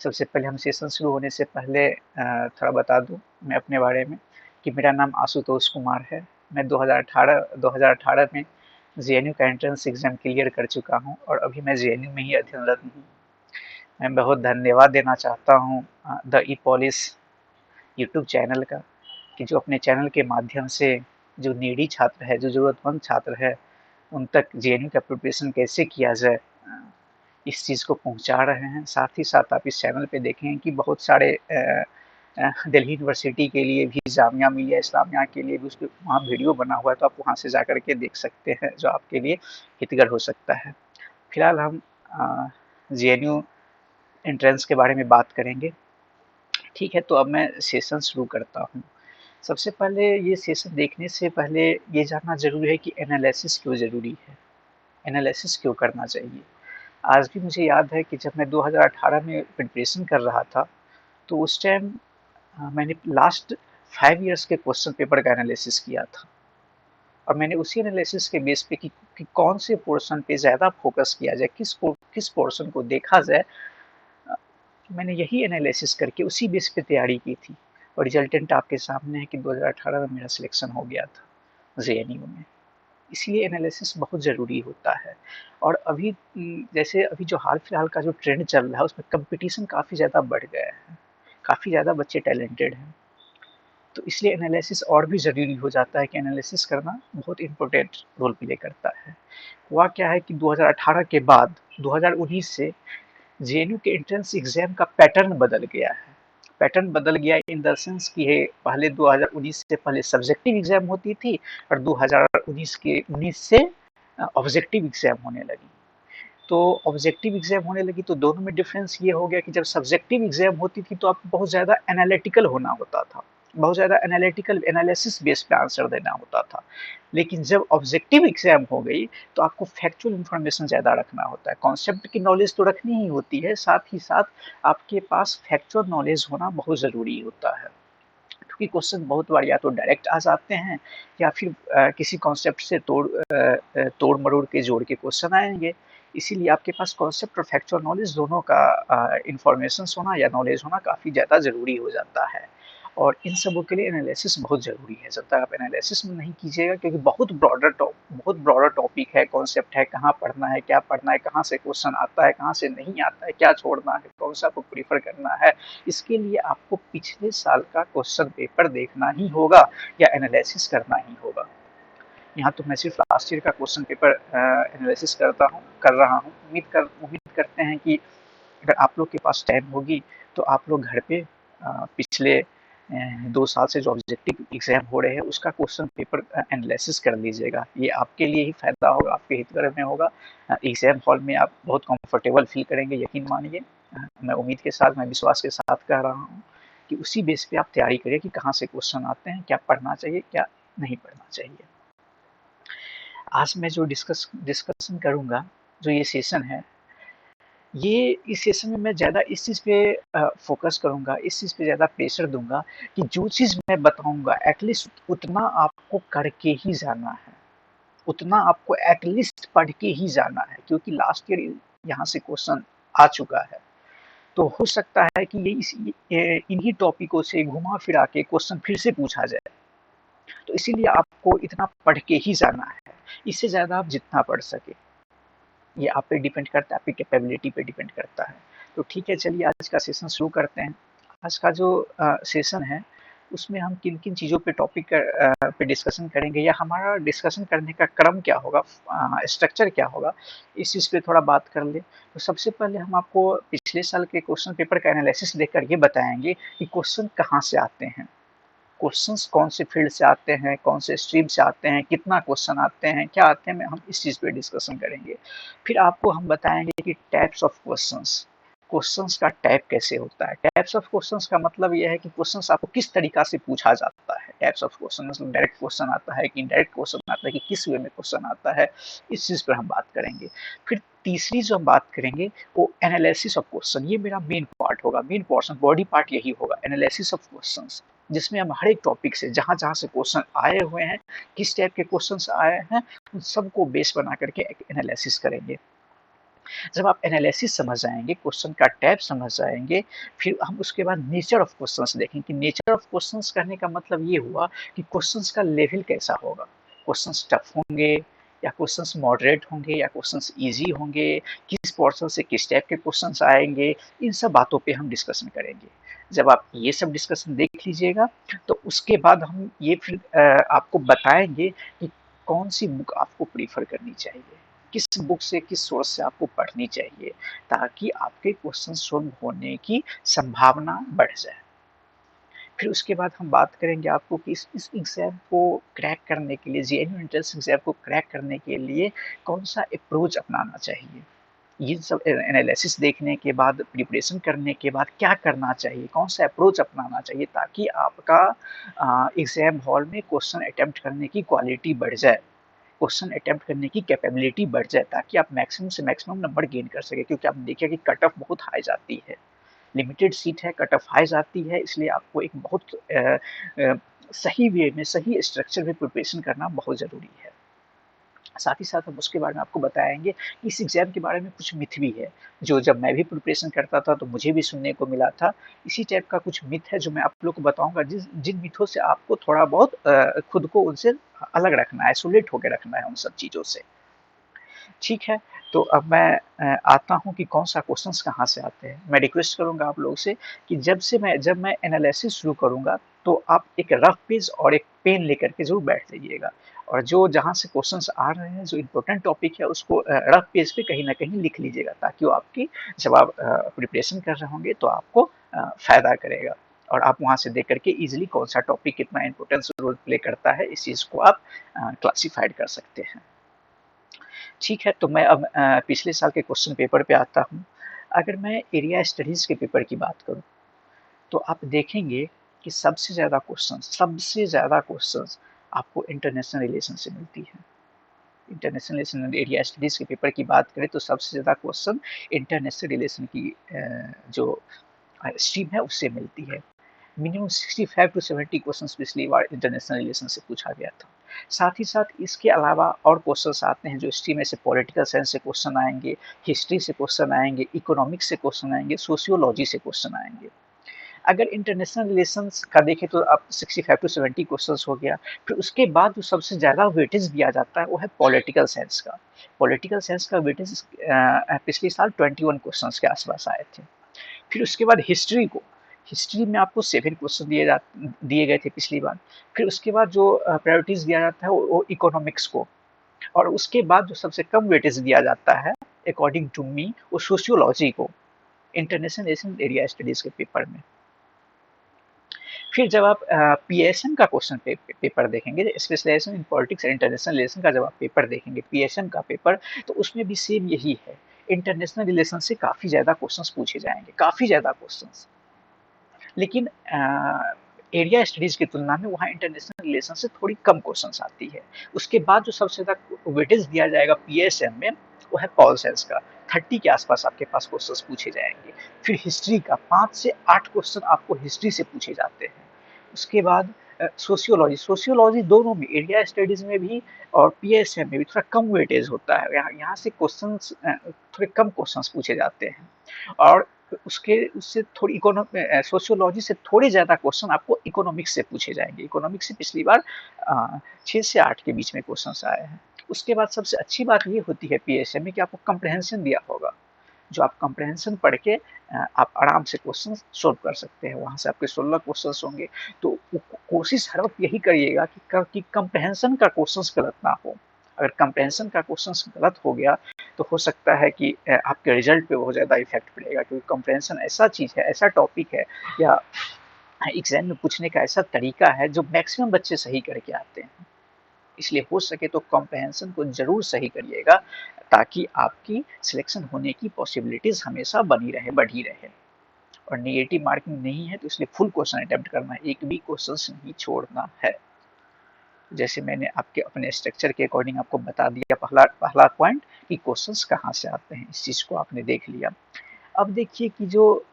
सबसे पहले हम सेशन शुरू होने से पहले थोड़ा बता दूं मैं अपने बारे में कि मेरा नाम आशुतोष कुमार है। मैं 2018 में जेएनयू का एंट्रेंस एग्जाम क्लियर कर चुका हूं और अभी मैं जेएनयू में ही अध्ययनरत हूं। मैं बहुत धन्यवाद देना चाहता हूं the E polish YouTube channel का, कि जो अपने चैनल के माध्यम से जो नीडी छात्र है, जो ज़रूरतमंद छात्र है, उन तक जेएनयू का प्रिपरेशन कैसे किया जाए इस चीज़ को पहुंचा रहे हैं। साथ ही साथ आप इस चैनल पे देखें कि बहुत सारे दिल्ली यूनिवर्सिटी के लिए भी, जामिया मिलिया इस्लामिया के लिए भी उस पर वहाँ वीडियो बना हुआ है, तो आप वहाँ से जा कर के देख सकते हैं, जो आपके लिए हितगर हो सकता है। फिलहाल हम जेएनयू एंट्रेंस के बारे में बात करेंगे। ठीक है, तो अब मैं सेशन शुरू करता हूँ। सबसे पहले ये सेशन देखने से पहले ये जानना ज़रूरी है कि एनालिसिस क्यों ज़रूरी है, एनालिसिस क्यों करना चाहिए। आज भी मुझे याद है कि जब मैं 2018 में प्रिपरेशन कर रहा था, तो उस टाइम मैंने लास्ट 5 इयर्स के क्वेश्चन पेपर का एनालिसिस किया था और मैंने उसी एनालिसिस के बेस पे कि कौन से पोर्शन पे ज़्यादा फोकस किया जाए, किस पोर्शन को देखा जाए, मैंने यही एनालिसिस करके उसी बेस पे तैयारी की थी और रिजल्टेंट आपके सामने है कि 2018 में मेरा सिलेक्शन हो गया था जेएनयू में। इसलिए एनालिसिस बहुत ज़रूरी होता है। और अभी जैसे अभी जो हाल फिलहाल का जो ट्रेंड चल रहा है, उसमें कंपटीशन काफ़ी ज़्यादा बढ़ गया है, काफ़ी ज़्यादा बच्चे टैलेंटेड हैं, तो इसलिए एनालिसिस और भी ज़रूरी हो जाता है कि एनालिसिस करना बहुत इम्पोर्टेंट रोल प्ले करता है। हुआ क्या है कि 2018 के बाद 2019 से जेएनयू के एंट्रेंस एग्ज़ाम का पैटर्न बदल गया है। पैटर्न बदल गया इन द सेंस कि ये पहले 2019 से पहले सब्जेक्टिव एग्ज़ाम होती थी और 2019 से ऑब्जेक्टिव एग्ज़ाम होने लगी। तो ऑब्जेक्टिव एग्ज़ाम होने लगी तो दोनों में डिफरेंस ये हो गया कि जब सब्जेक्टिव एग्ज़ाम होती थी तो आपको बहुत ज़्यादा एनालिटिकल होना होता था, बहुत ज़्यादा एनालिटिकल एनालिसिस बेस पे आंसर देना होता था। लेकिन जब ऑब्जेक्टिव एग्ज़ाम हो गई तो आपको फैक्चुअल इन्फॉर्मेशन ज़्यादा रखना होता है। कॉन्सेप्ट की नॉलेज तो रखनी ही होती है, साथ ही साथ आपके पास फैक्चुअल नॉलेज होना बहुत ज़रूरी होता है, क्योंकि क्वेश्चन बहुत बार या तो डायरेक्ट आ जाते हैं या फिर किसी कॉन्सेप्ट से तोड़ मरोड़ के जोड़ के क्वेश्चन आएंगे। इसीलिए आपके पास कॉन्सेप्ट और फैक्चुअल नॉलेज दोनों का इंफॉर्मेशन होना या नॉलेज होना काफ़ी ज़्यादा ज़रूरी हो जाता है। और इन सबों के लिए एनालिसिस बहुत ज़रूरी है। जब तक आप एनालिसिस में नहीं कीजिएगा, क्योंकि बहुत ब्रॉडर टॉपिक है, कॉन्सेप्ट है, कहाँ पढ़ना है, क्या पढ़ना है, कहाँ से क्वेश्चन आता है, कहाँ से नहीं आता है, क्या छोड़ना है, कौन सा आपको प्रीफर करना है, इसके लिए आपको पिछले साल का क्वेश्चन पेपर देखना ही होगा या एनालिसिस करना ही होगा। यहाँ तो मैं सिर्फ लास्ट ईयर का क्वेश्चन पेपर एनालिसिस कर रहा हूँ। उम्मीद करते हैं कि अगर आप लोग के पास टाइम होगी तो आप लोग घर पे पिछले 2 साल से जो ऑब्जेक्टिव एग्जाम हो रहे हैं उसका क्वेश्चन पेपर एनालिसिस कर लीजिएगा। ये आपके लिए ही फायदा होगा, आपके हितकर में होगा। एग्जाम हॉल में आप बहुत कंफर्टेबल फील करेंगे, यकीन मानिए। मैं उम्मीद के साथ, मैं विश्वास के साथ कह रहा हूँ कि उसी बेस पे आप तैयारी करिए कि कहाँ से क्वेश्चन आते हैं, क्या पढ़ना चाहिए, क्या नहीं पढ़ना चाहिए। आज मैं जो डिस्कशन करूँगा, जो ये सेशन है, ये इस सेशन में मैं ज़्यादा इस चीज़ पे फोकस करूँगा, इस चीज़ पे ज़्यादा प्रेशर दूंगा कि जो चीज़ मैं बताऊँगा एटलीस्ट उतना आपको करके ही जाना है, उतना आपको एटलीस्ट पढ़ के ही जाना है, क्योंकि लास्ट ईयर यहाँ से क्वेश्चन आ चुका है। तो हो सकता है कि इन्हीं टॉपिकों से घुमा फिरा के क्वेश्चन फिर से पूछा जाए, तो इसीलिए आपको इतना पढ़ के ही जाना है। इससे ज़्यादा आप जितना पढ़ सके, ये आप पे डिपेंड करता है, आपकी कैपेबिलिटी पे डिपेंड करता है। तो ठीक है, चलिए आज का सेशन शुरू करते हैं। आज का जो सेशन है उसमें हम किन किन चीज़ों पे टॉपिक पे डिस्कशन करेंगे, या हमारा डिस्कशन करने का क्रम क्या होगा, स्ट्रक्चर क्या होगा, इस चीज़ पे थोड़ा बात कर ले। तो सबसे पहले हम आपको पिछले साल के क्वेश्चन पेपर का एनालिसिस देख कर ये बताएंगे कि क्वेश्चन कहाँ से आते हैं, क्वेश्चंस कौन से फील्ड से आते हैं, कौन से स्ट्रीम से आते हैं, कितना क्वेश्चन आते हैं, क्या आते हैं, हम इस चीज़ पे डिस्कशन करेंगे। फिर आपको हम बताएंगे कि टाइप्स ऑफ क्वेश्चंस, क्वेश्चंस का टाइप कैसे होता है। टाइप्स ऑफ क्वेश्चंस का मतलब यह है कि क्वेश्चंस आपको किस तरीका से पूछा जाता है। टाइप्स ऑफ क्वेश्चन मतलब डायरेक्ट क्वेश्चन आता है कि इनडायरेक्ट क्वेश्चन आता है, कि किस वे में क्वेश्चन आता है, इस चीज़ पर हम बात करेंगे। फिर तीसरी जो हम बात करेंगे वो एनालिसिस ऑफ क्वेश्चन, ये मेरा मेन पार्ट होगा, मेन पोर्शन, बॉडी पार्ट यही होगा, एनालिसिस ऑफ क्वेश्चंस, जिसमें हम हर एक टॉपिक से जहाँ जहाँ से क्वेश्चन आए हुए हैं, किस टाइप के क्वेश्चन आए हैं, उन सबको बेस बना करके एक एनालिसिस करेंगे। जब आप एनालिसिस समझ जाएंगे, क्वेश्चन का टाइप समझ जाएंगे, फिर हम उसके बाद नेचर ऑफ क्वेश्चंस देखेंगे कि नेचर ऑफ क्वेश्चंस करने का मतलब ये हुआ कि क्वेश्चंस का लेवल कैसा होगा, क्वेश्चंस टफ होंगे या क्वेश्चंस मॉडरेट होंगे या क्वेश्चंस इजी होंगे, किस पोर्शन से किस टाइप के क्वेश्चंस आएंगे, इन सब बातों पे हम डिस्कशन करेंगे। जब आप ये सब डिस्कशन देख लीजिएगा तो उसके बाद हम ये फिर आपको बताएंगे कि कौन सी बुक आपको प्रीफर करनी चाहिए, किस बुक से किस सोर्स से आपको पढ़नी चाहिए, ताकि आपके क्वेश्चन सॉल्व होने की संभावना बढ़ जाए। फिर उसके बाद हम बात करेंगे आपको कि इस एग्जाम को क्रैक करने के लिए, जेएनयू एंट्रेंस एग्जाम को क्रैक करने के लिए कौन सा अप्रोच अपनाना चाहिए। ये सब एनालिसिस देखने के बाद, प्रिपरेशन करने के बाद क्या करना चाहिए, कौन सा अप्रोच अपनाना चाहिए, ताकि आपका एग्जाम हॉल में क्वेश्चन अटेम्प्ट करने की क्वालिटी बढ़ जाए, क्वेश्चन अटेम्प्ट करने की कैपेबिलिटी बढ़ जाए, ताकि आप मैक्सिमम से मैक्सिमम नंबर गेन कर सके। क्योंकि आप देखिए कि कट ऑफ बहुत हाई जाती है, लिमिटेड सीट है, कट ऑफ हाई जाती है, इसलिए आपको एक बहुत सही वे में, सही स्ट्रक्चर में प्रिपरेशन करना बहुत ज़रूरी है। साथ ही साथ हम उसके बारे में आपको बताएंगे कि इस एग्ज़ाम के बारे में कुछ मिथ भी है, जो जब मैं भी प्रिपरेशन करता था तो मुझे भी सुनने को मिला था। इसी टाइप का कुछ मिथ है जो मैं आप लोग को बताऊंगा, जिन मिथों से आपको थोड़ा बहुत खुद को उनसे अलग रखना है, आइसोलेट होकर रखना है उन सब चीज़ों से। ठीक है, तो अब मैं आता हूँ कि कौन सा क्वेश्चंस कहाँ से आते हैं। मैं रिक्वेस्ट करूँगा आप लोग से कि जब मैं एनालिसिस शुरू करूँगा तो आप एक रफ पेज और एक पेन लेकर के जरूर बैठ जाइएगा, और जो जहाँ से क्वेश्चंस आ रहे हैं, जो इम्पोर्टेंट टॉपिक है, उसको रफ पेज पे कहीं ना कहीं लिख लीजिएगा, ताकि वो आपकी जब आप प्रिपरेशन कर रहे होंगे तो आपको फायदा करेगा, और आप वहाँ से देख करके इजीली कौन सा टॉपिक कितना इंपॉर्टेंस रोल प्ले करता है, इस चीज़ को आप क्लासीफाइड कर सकते हैं। ठीक है, तो मैं अब पिछले साल के क्वेश्चन पेपर पे आता हूँ। अगर मैं एरिया स्टडीज़ के पेपर की बात करूँ, तो आप देखेंगे कि सबसे ज़्यादा क्वेश्चंस आपको इंटरनेशनल रिलेशन से मिलती है। इंटरनेशनल रिलेशन एरिया स्टडीज़ के पेपर की बात करें तो सबसे ज़्यादा क्वेश्चन इंटरनेशनल रिलेशन की जो स्ट्रीम है उससे मिलती है। मिनिमम 65 टू 70 क्वेश्चंस पिछली बार इंटरनेशनल रिलेशन से पूछा गया था। साथ ही साथ इसके अलावा और क्वेश्चंस आते हैं जो स्ट्रीम में से पॉलिटिकल साइंस से क्वेश्चन आएंगे, हिस्ट्री से क्वेश्चन आएंगे, इकोनॉमिक्स से क्वेश्चन आएंगे, सोशियोलॉजी से क्वेश्चन आएंगे। अगर इंटरनेशनल रिलेशंस का देखें तो अब 65 टू 70 क्वेश्चंस हो गया। फिर उसके बाद जो सबसे ज़्यादा वेटेज दिया जाता है वो है पॉलिटिकल साइंस का। पॉलिटिकल साइंस का वेटेज पिछले साल 21 क्वेश्चंस के आसपास आए थे। फिर उसके बाद हिस्ट्री में आपको 7 क्वेश्चन दिए गए थे पिछली बार। फिर उसके बाद जो प्रायोरिटीज दिया जाता है वो इकोनॉमिक्स को, और उसके बाद जो सबसे कम वेटेज दिया जाता है अकॉर्डिंग टू मी वो सोशियोलॉजी को, इंटरनेशनल रिलेशन एरिया स्टडीज के पेपर में। फिर जब आप पीएसएम का क्वेश्चन पेपर देखेंगे, specialisation in politics and international relation का जब आप पेपर देखेंगे, पीएसएम का पेपर, तो उसमें भी सेम यही है। इंटरनेशनल रिलेशन से काफ़ी ज़्यादा क्वेश्चंस पूछे जाएंगे, काफ़ी ज़्यादा क्वेश्चंस। लेकिन एरिया स्टडीज़ की तुलना में वहाँ इंटरनेशनल रिलेशन से थोड़ी कम क्वेश्चंस आती है। उसके बाद जो सबसे ज़्यादा वेटेज दिया जाएगा पीएसएम में वो है पॉल साइंस का। 30 के आसपास आपके पास क्वेश्चंस पूछे जाएंगे। फिर हिस्ट्री का 5 से 8 क्वेश्चन आपको हिस्ट्री से पूछे जाते हैं। उसके बाद सोशियोलॉजी दोनों में, एरिया स्टडीज़ में भी और पीएसएम में भी थोड़ा कम वेटेज होता है। यहाँ से क्वेश्चंस थोड़े कम क्वेश्चंस पूछे जाते हैं, और उससे थोड़ी सोशियोलॉजी से थोड़े ज़्यादा क्वेश्चन आपको इकोनॉमिक्स से पूछे जाएंगे। इकोनॉमिक्स से पिछली बार 6 से 8 के बीच में क्वेश्चन आए हैं। उसके बाद सबसे अच्छी बात ये होती है पीएसएम में कि आपको कंप्रहेंशन दिया होगा, जो आप कंप्रहेंशन पढ़ के आप आराम से क्वेश्चन सोल्व कर सकते हैं। वहाँ से आपके 16 क्वेश्चन होंगे। तो कोशिश हर वक्त यही करिएगा कि कंप्रहेंशन का क्वेश्चन गलत ना हो। अगर कंप्रहेंशन का क्वेश्चन गलत हो गया तो हो सकता है कि आपके रिजल्ट पे बहुत ज़्यादा इफेक्ट पड़ेगा, क्योंकि कंप्रहेंशन ऐसा चीज़ है, ऐसा टॉपिक है, या एग्जाम में पूछने का ऐसा तरीका है जो मैक्सिमम बच्चे सही करके आते हैं। इसलिए हो सके तो कॉम्प्रहेंशन को जरूर सही करिएगा, ताकि आपकी सिलेक्शन होने की पॉसिबिलिटीज हमेशा बनी रहे, बढ़ी रहे। और नेगेटिव मार्किंग नहीं है तो इसलिए फुल क्वेश्चन अटेम्प्ट करना है, एक भी क्वेश्चन नहीं छोड़ना है। जैसे मैंने आपके अपने स्ट्रक्चर के अकॉर्डिंग आपको बता दिया, पहला पहला पॉइंट कि क्वेश्चंस कहाँ से आते हैं, इस चीज़ को आपने देख लिया। अब देखिए कि जो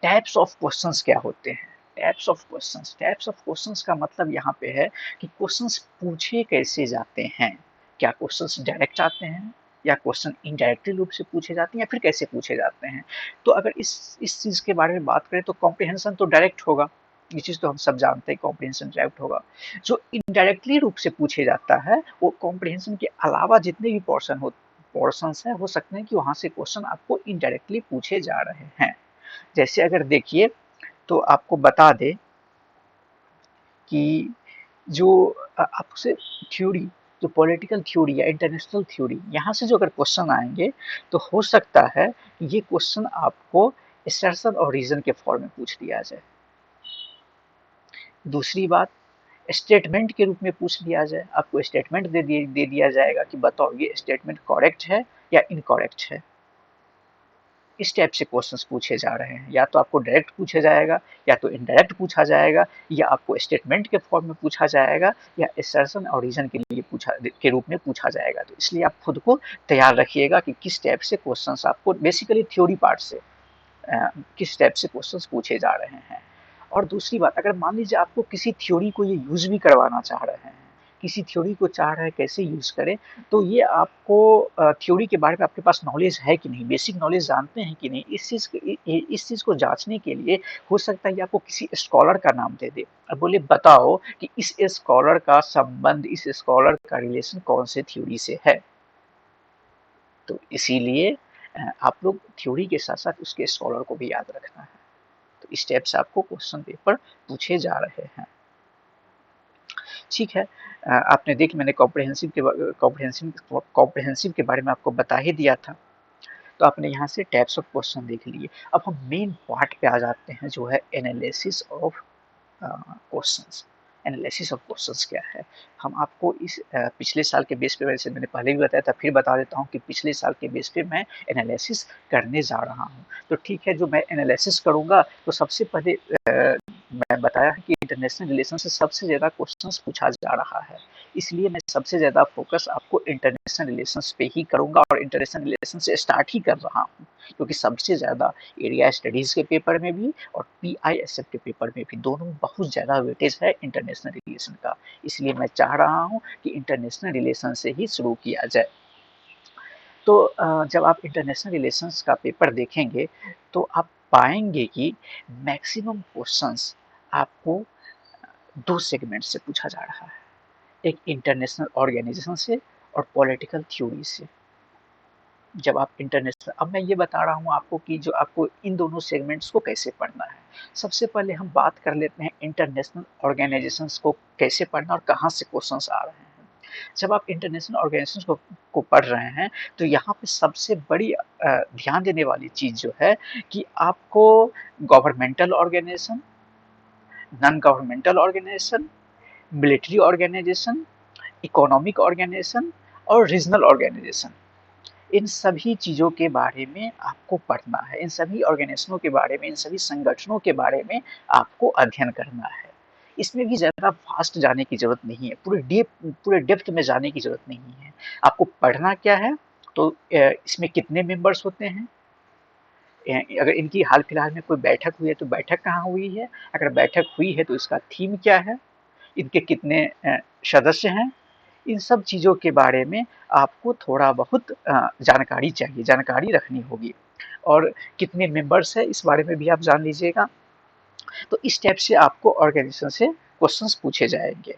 टाइप्स ऑफ क्वेश्चंस क्या होते हैं। टाइप्स ऑफ क्वेश्चंस का मतलब यहाँ पे है कि क्वेश्चंस पूछे कैसे जाते हैं। क्या क्वेश्चंस डायरेक्ट आते हैं, या क्वेश्चन इनडायरेक्टली रूप से पूछे जाते हैं या फिर कैसे पूछे जाते हैं। तो अगर इस चीज़ के बारे में बात करें तो कॉम्प्रिहेंशन तो डायरेक्ट होगा, ये चीज़ तो हम सब जानते हैं, कॉम्प्रिहेंशन डायरेक्ट होगा। जो इनडायरेक्टली रूप से पूछे जाता है वो कॉम्प्रिहेंशन के अलावा जितने भी पोर्शंस हैं हो सकते हैं कि वहाँ से क्वेश्चन आपको इनडायरेक्टली पूछे जा रहे हैं। जैसे अगर देखिए तो आपको बता दे कि जो आपसे थ्योरी, जो पॉलिटिकल थ्योरी या इंटरनेशनल थ्योरी, यहाँ से जो अगर क्वेश्चन आएंगे तो हो सकता है कि ये क्वेश्चन आपको असर्शन और रीजन के फॉर्म में पूछ दिया जाए। दूसरी बात, स्टेटमेंट के रूप में पूछ लिया जाए, आपको स्टेटमेंट दे दिया जाएगा कि बताओ ये स्टेटमेंट करेक्ट है या इनकरेक्ट है। इस टाइप से क्वेश्चंस पूछे जा रहे हैं, या तो आपको डायरेक्ट पूछा जाएगा या तो इनडायरेक्ट पूछा जाएगा, या आपको स्टेटमेंट के फॉर्म में पूछा जाएगा या असर्शन और रीजन के लिए के रूप में पूछा जाएगा। तो इसलिए आप खुद को तैयार रखिएगा कि किस टाइप से क्वेश्चंस आपको बेसिकली थ्योरी पार्ट से किस टाइप से क्वेश्चंस पूछे जा रहे हैं। और दूसरी बात, अगर मान लीजिए आपको किसी थ्योरी को ये यूज भी करवाना चाह रहे हैं, किसी थ्योरी को चाह रहे हैं कैसे यूज करें, तो ये आपको थ्योरी के बारे में आपके पास नॉलेज है कि नहीं, बेसिक नॉलेज जानते हैं कि नहीं, इस चीज को जांचने के लिए हो सकता है कि आपको किसी स्कॉलर का नाम दे दे और बोले बताओ कि इस स्कॉलर का संबंध, इस स्कॉलर का रिलेशन कौन से थ्योरी से है। तो इसीलिए आप लोग थ्योरी के साथ साथ उसके स्कॉलर को भी याद रखना है। तो इस टाइप से आपको क्वेश्चन पेपर पूछे जा रहे हैं। ठीक है, आपने देख मैंने कॉम्प्रिहेंसिव के बारे में आपको बता ही दिया था। तो आपने यहाँ से टाइप्स ऑफ क्वेश्चन देख लिए। अब हम मेन पार्ट पे आ जाते हैं जो है analysis of questions. Analysis of questions क्या है, हम आपको इस पिछले साल के बेस पे, वैसे मैंने पहले भी बताया था, फिर बता देता हूँ कि पिछले साल के बेस पे मैं एनालिसिस करने जा रहा हूँ। तो ठीक है, जो मैं एनालिसिस करूँगा तो सबसे पहले मैं बताया कि इंटरनेशनल रिलेशन से सबसे ज़्यादा क्वेश्चंस पूछा जा रहा है, इसलिए मैं सबसे ज़्यादा फोकस आपको इंटरनेशनल रिलेशंस पे ही करूँगा और इंटरनेशनल रिलेशन से स्टार्ट ही कर रहा हूँ, क्योंकि सबसे ज़्यादा एरिया स्टडीज़ के पेपर में भी और PISF के पेपर में भी, दोनों में बहुत ज़्यादा वेटेज है इंटरनेशनल रिलेशन का। इसलिए मैं चाह रहा हूँ कि इंटरनेशनल रिलेशन से ही शुरू किया जाए। तो जब आप इंटरनेशनल रिलेशंस का पेपर देखेंगे तो आप पाएंगे कि मैक्सिमम क्वेश्चंस आपको दो सेगमेंट से पूछा जा रहा है, एक इंटरनेशनल ऑर्गेनाइजेशन से और पॉलिटिकल थ्योरी से। जब आप इंटरनेशनल, अब मैं ये बता रहा हूँ आपको कि जो आपको इन दोनों सेगमेंट्स को कैसे पढ़ना है। सबसे पहले हम बात कर लेते हैं इंटरनेशनल ऑर्गेनाइजेशंस को कैसे पढ़ना और कहाँ से क्वेश्चंस आ रहे हैं। जब आप इंटरनेशनल ऑर्गेनाइजेशंस को पढ़ रहे हैं तो यहाँ पे सबसे बड़ी ध्यान देने वाली चीज़ जो है कि आपको governmental organization, non governmental organization, military organization, economic organization और रीजनल ऑर्गेनाइजेशन, इन सभी चीज़ों के बारे में आपको पढ़ना है। इन सभी ऑर्गेनाइजेशनों के बारे में, इन सभी संगठनों के बारे में आपको अध्ययन करना है। इसमें भी ज़्यादा फास्ट जाने की ज़रूरत नहीं है, पूरे डेप्थ में जाने की ज़रूरत नहीं है। आपको पढ़ना क्या है, तो इसमें कितने मेंबर्स होते हैं, अगर इनकी हाल फिलहाल में कोई बैठक हुई है तो बैठक कहाँ हुई है, अगर बैठक हुई है तो इसका थीम क्या है, इनके कितने सदस्य हैं, इन सब चीज़ों के बारे में आपको थोड़ा बहुत जानकारी चाहिए, जानकारी रखनी होगी। और कितने मेंबर्स हैं इस बारे में भी आप जान लीजिएगा। तो इस टाइप से आपको ऑर्गेनाइजेशन से क्वेश्चंस पूछे जाएंगे।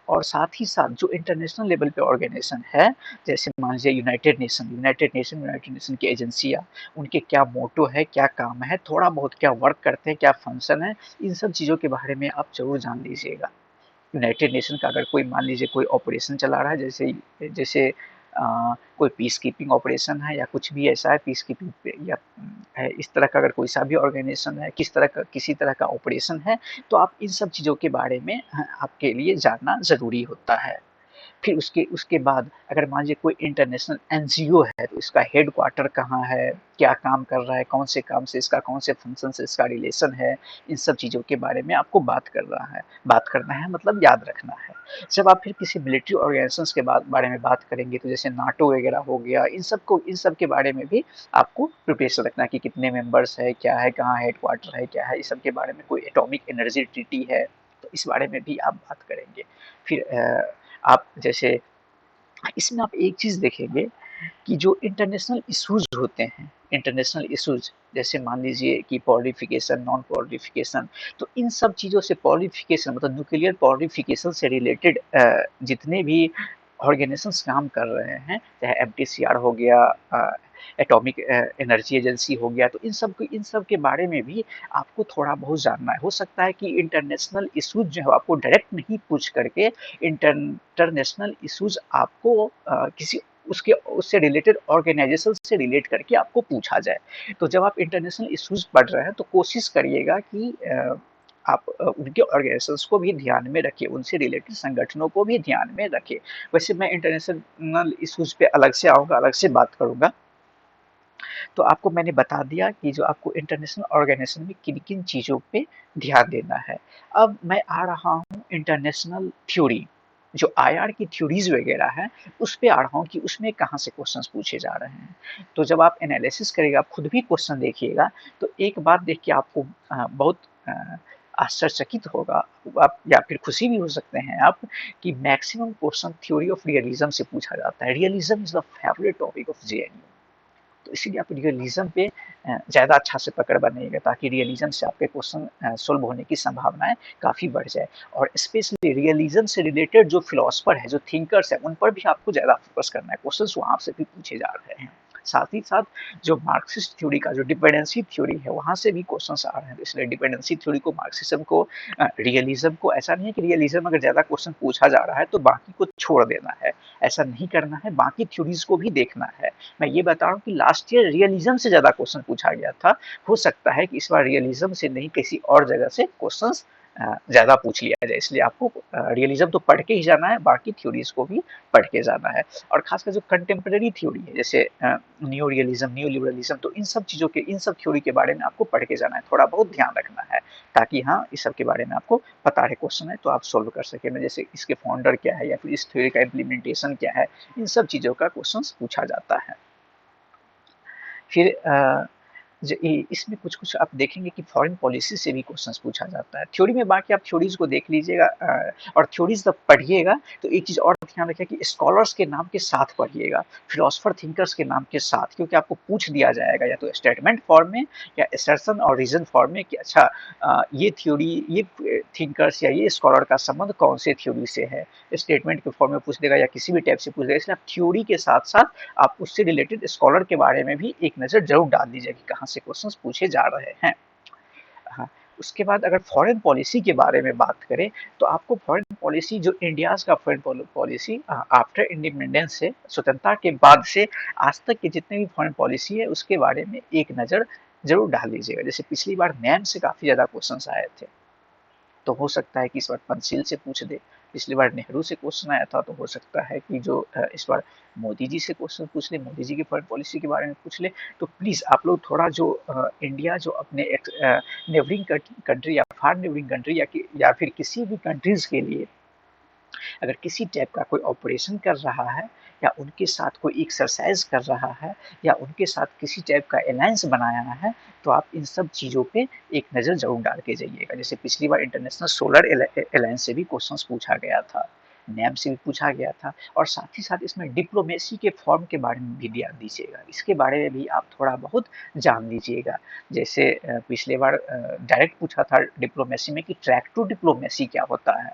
और साथ ही साथ जो इंटरनेशनल लेवल पे ऑर्गेनाइजेशन है, जैसे मान लीजिए यूनाइटेड नेशन की एजेंसियाँ, उनके क्या मोटो है, क्या काम है, थोड़ा बहुत क्या वर्क करते हैं, क्या फंक्शन है, इन सब चीज़ों के बारे में आप जरूर जान लीजिएगा। यूनाइटेड नेशन का अगर कोई मान लीजिए कोई ऑपरेशन चला रहा है, जैसे जैसे कोई पीस कीपिंग ऑपरेशन है या कुछ भी ऐसा है, पीस कीपिंग या इस तरह का अगर कोई सा भी ऑर्गेनाइजेशन है, किसी तरह का ऑपरेशन है, तो आप इन सब चीज़ों के बारे में आपके लिए जानना ज़रूरी होता है। फिर उसके उसके बाद अगर मान लीजिए कोई इंटरनेशनल एनजीओ है तो इसका हेड क्वार्टर कहाँ है, क्या काम कर रहा है, कौन से काम से इसका, कौन से फंक्शन से इसका रिलेशन है, इन सब चीज़ों के बारे में आपको बात करना है मतलब याद रखना है। जब आप फिर किसी मिलिट्री ऑर्गेनाइजेशंस के बारे में बात करेंगे तो जैसे नाटो वगैरह हो गया, इन सब के बारे में भी आपको प्रिपरेशन रखना है कि कितने मेंबर्स है, क्या है, कहाँ हेड क्वार्टर है, क्या है, इस सब के बारे में, कोई एटॉमिक एनर्जी ट्रीटी है तो इस बारे में भी आप बात करेंगे। फिर आप जैसे इसमें आप एक चीज़ देखेंगे कि जो इंटरनेशनल इश्यूज होते हैं, इंटरनेशनल इश्यूज जैसे मान लीजिए कि पॉलिफिकेशन, नॉन पॉलिफिकेशन, तो इन सब चीज़ों से पॉलिफिकेशन मतलब न्यूक्लियर पॉलिफिकेशन से रिलेटेड जितने भी ऑर्गेनाइजेशंस काम कर रहे हैं, चाहे एफडीसीआर हो गया, एटॉमिक एनर्जी एजेंसी हो गया, तो इन सब के बारे में भी आपको थोड़ा बहुत जानना है। हो सकता है कि इंटरनेशनल इश्यूज जो है आपको डायरेक्ट नहीं पूछ करके इंटरनेशनल इश्यूज आपको किसी उसके उससे रिलेटेड ऑर्गेनाइजेशन से रिलेट करके आपको पूछा जाए। तो जब आप इंटरनेशनल इश्यूज पढ़ रहे हैं तो कोशिश करिएगा कि आप उनके ऑर्गेनाइजेशंस को भी ध्यान में रखिए, उनसे रिलेटेड संगठनों को भी ध्यान में रखिए। वैसे मैं इंटरनेशनल इश्यूज पे अलग से आऊँगा, अलग से बात करूँगा। तो आपको मैंने बता दिया कि जो आपको इंटरनेशनल ऑर्गेनाइजेशन में किन-किन चीज़ों पे ध्यान देना है। अब मैं आ रहा हूँ इंटरनेशनल थ्योरी, जो आईआर की थ्योरीज़ वगैरह हैं, उस पे आ रहा हूँ कि उसमें कहाँ से क्वेश्चंस पूछे जा रहे हैं। तो जब आप एनालिसिस करिएगा, आप खुद भी क्वेश्चन देखिएगा, तो एक बात देख के आपको बहुत आश्चर्यचकित होगा, आप या फिर खुशी भी हो सकते हैं आप, कि maximum question theory of realism से पूछा जाता है। Realism is the favourite topic of JNU. तो इसीलिए आप रियलिज्म पे ज़्यादा अच्छा से पकड़ बनेगा, ताकि रियलिज्म से आपके क्वेश्चन सोल्व होने की संभावनाएं काफ़ी बढ़ जाए। और स्पेशली रियलिज्म से रिलेटेड जो फिलोसफर है, जो थिंकर्स है, उन पर भी आपको ज़्यादा फोकस करना है। क्वेश्चन वहाँ से भी पूछे जा रहे हैं। साथ ही साथ जो मार्क्सिस्ट थ्योरी का जो डिपेंडेंसी थ्योरी है, वहाँ से भी क्वेश्चन आ रहे हैं। इसलिए डिपेंडेंसी थ्योरी को, मार्क्सिज्म को, रियलिज्म को, ऐसा नहीं है कि रियलिज्म अगर ज़्यादा क्वेश्चन पूछा जा रहा है तो बाकी को छोड़ देना है, ऐसा नहीं करना है, बाकी थ्योरीज को भी देखना है। मैं ये बता रहा हूँ कि लास्ट ईयर रियलिज्म से ज़्यादा क्वेश्चन पूछा गया था। हो सकता है कि इस बार रियलिज्म से नहीं, किसी और जगह से क्वेश्चंस ज़्यादा पूछ लिया जाए। इसलिए आपको रियलिज्म तो पढ़ के ही जाना है, बाकी थ्योरीज को भी पढ़ के जाना है। और खासकर जो कंटेम्प्रेरी थ्योरी है, जैसे न्यू रियलिज्म, न्यू लिबरलिज्म, तो इन सब थ्योरी के बारे में आपको पढ़ के जाना है, थोड़ा बहुत ध्यान रखना है, ताकि हाँ, इस सब के बारे में आपको पता है, क्वेश्चन है तो आप सोल्व कर सके। जैसे इसके फाउंडर क्या है, या फिर इस थ्योरी का इम्प्लीमेंटेशन क्या है, इन सब चीज़ों का क्वेश्चन पूछा जाता है। फिर इसमें कुछ कुछ आप देखेंगे कि फॉरेन पॉलिसी से भी क्वेश्चंस पूछा जाता है थ्योरी में। बाकी आप थ्योरीज को देख लीजिएगा, और थ्योरीज जब पढ़िएगा तो एक चीज़ और ध्यान रखिए कि स्कॉलर्स के नाम के साथ पढ़िएगा, फिलोसफर थिंकर्स के नाम के साथ, क्योंकि आपको पूछ दिया जाएगा या तो स्टेटमेंट फॉर्म में या असर्शन और रीजन फॉर्म में कि अच्छा ये थ्योरी, ये थिंकर्स या ये स्कॉलर का संबंध कौन से थ्योरी से है। स्टेटमेंट के फॉर्म में पूछ देगा या किसी भी टाइप से पूछ देगा। इसलिए आप थ्योरी के साथ साथ आप उससे रिलेटेड स्कॉलर के बारे में भी एक नज़र जरूर डाल दीजिए कि कहाँ से क्वेश्चंस पूछे जा रहे हैं। हाँ, उसके बाद अगर फॉरेन पॉलिसी के बारे में बात करें, तो आपको फॉरेन पॉलिसी, जो इंडियाज का फॉरेन पॉलिसी आफ्टर इंडिपेंडेंस से, स्वतंत्रता के बाद से आज तक के जितने भी फॉरेन पॉलिसी है, उसके बारे में एक नज़र जरूर डाल दीजिएगा। जैसे पिछली बार नैम से काफ़ी ज़्यादा क्वेश्चन आए थे, तो हो सकता है कि इस बार पंचशील से पूछ दे। पिछली बार नेहरू से क्वेश्चन आया था, तो हो सकता है कि जो इस बार मोदी जी से क्वेश्चन पूछ ले, मोदी जी की फॉरेन पॉलिसी के बारे में पूछ ले। तो प्लीज़ आप लोग थोड़ा जो इंडिया जो अपने नेबरिंग कंट्री या फार नेबरिंग कंट्री या फिर किसी भी कंट्रीज़ के लिए अगर किसी टाइप का कोई ऑपरेशन कर रहा है, या उनके साथ कोई एक्सरसाइज कर रहा है, या उनके साथ किसी टाइप का अलायंस बनाया है, तो आप इन सब चीज़ों पे एक नज़र जरूर डाल के जाइएगा। जैसे पिछली बार इंटरनेशनल सोलर अलायंस से भी क्वेश्चंस पूछा गया था, नैम से भी पूछा गया था। और साथ ही साथ इसमें डिप्लोमेसी के फॉर्म के बारे में भी ध्यान दीजिएगा, इसके बारे में भी आप थोड़ा बहुत जान लीजिएगा। जैसे पिछले बार डायरेक्ट पूछा था डिप्लोमेसी में कि ट्रैक टू डिप्लोमेसी क्या होता है।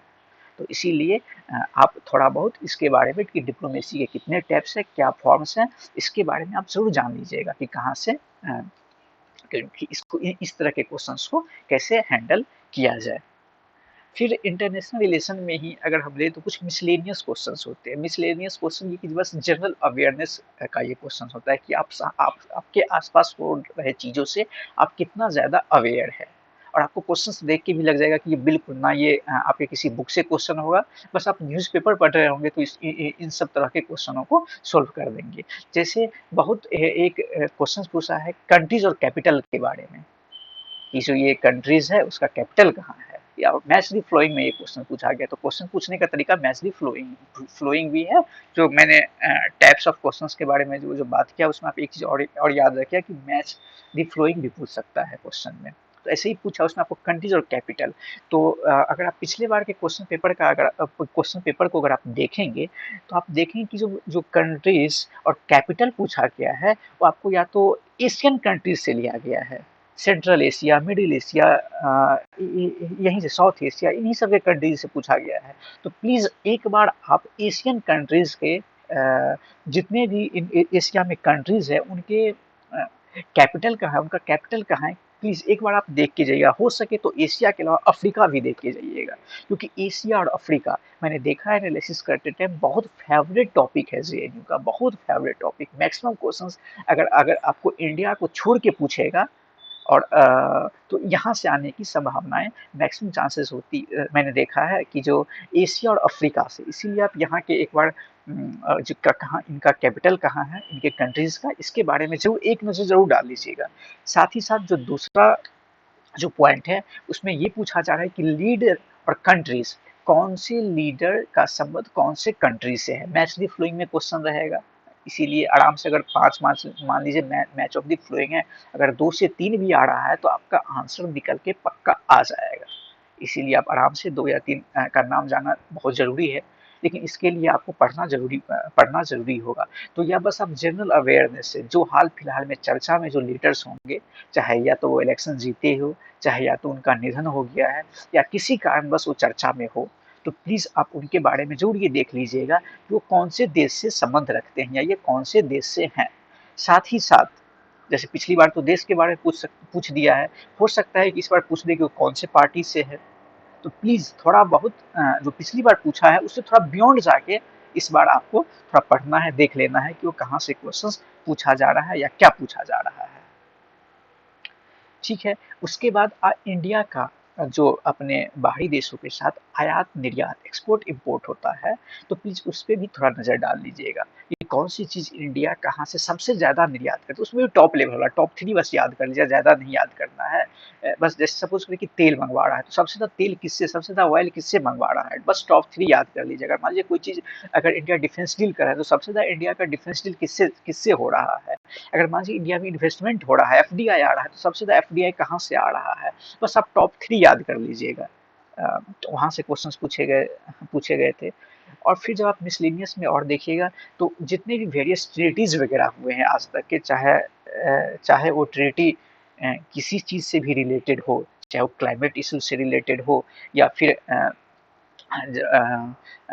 तो इसीलिए आप थोड़ा बहुत इसके बारे में कि डिप्लोमेसी के कितने टाइप्स हैं, क्या फॉर्म्स हैं, इसके बारे में आप ज़रूर जान लीजिएगा कि कहाँ से कि इसको इस तरह के क्वेश्चंस को कैसे हैंडल किया जाए। फिर इंटरनेशनल रिलेशन में ही अगर हम लें तो कुछ मिसलेनियस क्वेश्चंस होते हैं। मिसलेनियस क्वेश्चन ये कि बस जनरल अवेयरनेस का ये क्वेश्चन होता है कि आपके आसपास हो रहे चीज़ों से आप कितना ज़्यादा अवेयर है। और आपको क्वेश्चंस देख के भी लग जाएगा कि ये बिल्कुल ना ये आपके किसी बुक से क्वेश्चन होगा, बस आप न्यूज़पेपर पढ़ रहे होंगे तो इन सब तरह के क्वेश्चनों को सोल्व कर देंगे। जैसे बहुत एक क्वेश्चन पूछा है कंट्रीज और कैपिटल के बारे में, कि जो ये कंट्रीज है उसका कैपिटल कहाँ है, या मैचली फ्लोइंग में ये क्वेश्चन पूछा गया। तो क्वेश्चन पूछने का तरीका मैचली फ्लोइंग भी है। जो मैंने टाइप्स ऑफ क्वेश्चंस के बारे में जो बात किया, उसमें आप एक चीज़ और याद रखिए कि मैच दी फ्लोइंग भी पूछ सकता है क्वेश्चन में। तो ऐसे ही पूछा उसमें आपको कंट्रीज और कैपिटल। तो अगर आप पिछले बार के क्वेश्चन पेपर को अगर आप देखेंगे तो आप देखेंगे कि जो जो कंट्रीज और कैपिटल पूछा गया है वो आपको या तो एशियन कंट्रीज से लिया गया है, सेंट्रल एशिया, मिडिल एशिया, यहीं से साउथ एशिया, इन्हीं सब के कंट्रीज से पूछा गया है। तो प्लीज़ एक बार आप एशियन कंट्रीज के जितने भी एशिया में कंट्रीज है उनके कैपिटल कहाँ है, उनका कैपिटल कहाँ है, प्लीज़ एक बार आप देख के जाइएगा। हो सके तो एशिया के अलावा अफ्रीका भी देख के जाइएगा, क्योंकि एशिया और अफ्रीका मैंने देखा है एनालिसिस करते टाइम बहुत फेवरेट टॉपिक है जेएनयू का, बहुत फेवरेट टॉपिक। मैक्सिमम क्वेश्चंस अगर अगर आपको इंडिया को छोड़ के पूछेगा और तो यहाँ से आने की संभावनाएं मैक्सिमम चांसेस होती मैंने देखा है कि जो एशिया और अफ्रीका से, इसीलिए आप यहाँ के एक बार जो कहाँ इनका कैपिटल कहाँ है, इनके कंट्रीज का, इसके बारे में जरूर एक नज़र जरूर डाल लीजिएगा। साथ ही साथ जो दूसरा जो पॉइंट है उसमें ये पूछा जा रहा है कि लीडर और कंट्रीज, कौन से लीडर का संबंध कौन से कंट्री से है। मैच द फ्लोइंग में क्वेश्चन रहेगा, इसीलिए आराम से अगर 5 मैच मान लीजिए मैच ऑफ द फ्लोइंग है, अगर 2 से 3 भी आ रहा है तो आपका आंसर निकल के पक्का आ जाएगा। इसीलिए आप आराम से 2 या 3 का नाम जानना बहुत ज़रूरी है, लेकिन इसके लिए आपको पढ़ना ज़रूरी होगा। तो यह बस आप जनरल अवेयरनेस से जो हाल फिलहाल में चर्चा में जो लीडर्स होंगे, चाहे या तो वो इलेक्शन जीते हो, चाहे या तो उनका निधन हो गया है, या किसी कारणवश वो चर्चा में हो, तो प्लीज़ आप उनके बारे में ज़रूर ये देख लीजिएगा कि वो कौन से देश से संबंध रखते हैं या ये कौन से देश से हैं। साथ ही साथ जैसे पिछली बार तो देश के बारे में पूछ दिया है, हो सकता है कि इस बार पूछ दे कि वो कौन से पार्टी से है। तो प्लीज़ थोड़ा बहुत जो पिछली बार पूछा है उससे थोड़ा बियॉन्ड जाके इस बार आपको थोड़ा पढ़ना है, देख लेना है कि वो कहाँ से क्वेश्चंस पूछा जा रहा है या क्या पूछा जा रहा है। ठीक है, उसके बाद इंडिया का जो अपने बाहरी देशों के साथ आयात निर्यात एक्सपोर्ट इंपोर्ट होता है, तो प्लीज़ उस पर भी थोड़ा नज़र डाल लीजिएगा कि कौन सी चीज़ इंडिया कहाँ से सबसे ज़्यादा निर्यात करता है। उसमें भी टॉप लेवल वाला टॉप 3 बस याद कर लीजिए, ज़्यादा नहीं याद करना है। बस जैसे सपोज करिए कि तेल मंगवा रहा है तो सबसे ज़्यादा तेल किससे, सबसे ज़्यादा ऑयल किससे मंगवा रहा है, बस टॉप 3 याद कर लीजिएगा। मान लीजिए कोई चीज़ अगर इंडिया डिफेंस डील कर रहा है तो सबसे ज़्यादा इंडिया का डिफेंस डील किससे किससे हो रहा है। अगर मान लीजिए इंडिया में इन्वेस्टमेंट हो रहा है, एफडीआई आ रहा है, तो सबसे ज़्यादा एफडीआई कहाँ से आ रहा है। बस आप टॉप 3 याद कर लीजिएगा। तो वहाँ से क्वेश्चंस पूछे गए थे। और फिर जब आप मिसलेनियस में और देखिएगा तो जितने भी वेरियस ट्रीटीज वगैरह हुए हैं आज तक के, चाहे वो ट्रीटी किसी चीज़ से भी रिलेटेड हो, चाहे वो क्लाइमेट इशू से रिलेटेड हो, या फिर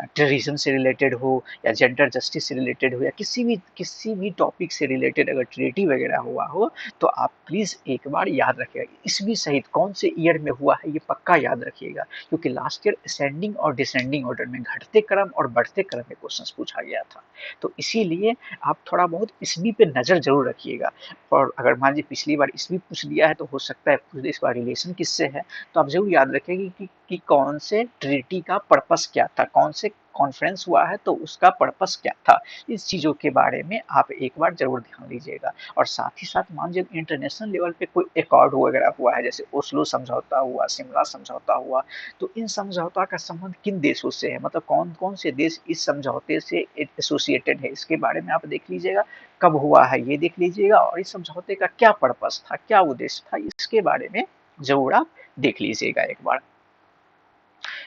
टेररिज्म से रिलेटेड हो, या जेंडर जस्टिस से रिलेटेड हो, या किसी भी टॉपिक से रिलेटेड अगर ट्रीटी वगैरह हुआ हो, तो आप प्लीज़ एक बार याद रखिएगा। इसवी सहित कौन से ईयर में हुआ है ये पक्का याद रखिएगा, क्योंकि लास्ट ईयर असेंडिंग और डिसेंडिंग ऑर्डर में घटते क्रम और बढ़ते क्रम में क्वेश्चन पूछा गया था। तो इसीलिए आप थोड़ा बहुत ईस्वी पे नज़र जरूर रखिएगा। और अगर मान लीजिए पिछली बार ईस्वी पूछ दिया है तो हो सकता है पूछ दे इस बार रिलेशन किससे है, तो आप जरूर याद रखेंगे कि कौन से ट्रीटी का पर्पस क्या था, कौन से कॉन्फ्रेंस हुआ है तो उसका पर्पस क्या था। इस चीज़ों के बारे में आप एक बार जरूर ध्यान दीजिएगा। और साथ ही साथ मान लीजिए इंटरनेशनल लेवल पे कोई एकॉर्ड वगैरह हुआ है, जैसे ओस्लो समझौता हुआ, शिमला समझौता हुआ, तो इन समझौता का संबंध किन देशों से है, मतलब कौन कौन से देश इस समझौते से एसोसिएटेड है, इसके बारे में आप देख लीजिएगा। कब हुआ है ये देख लीजिएगा, और इस समझौते का क्या पर्पस था, क्या उद्देश्य था, इसके बारे में जरूर आप देख लीजिएगा एक बार।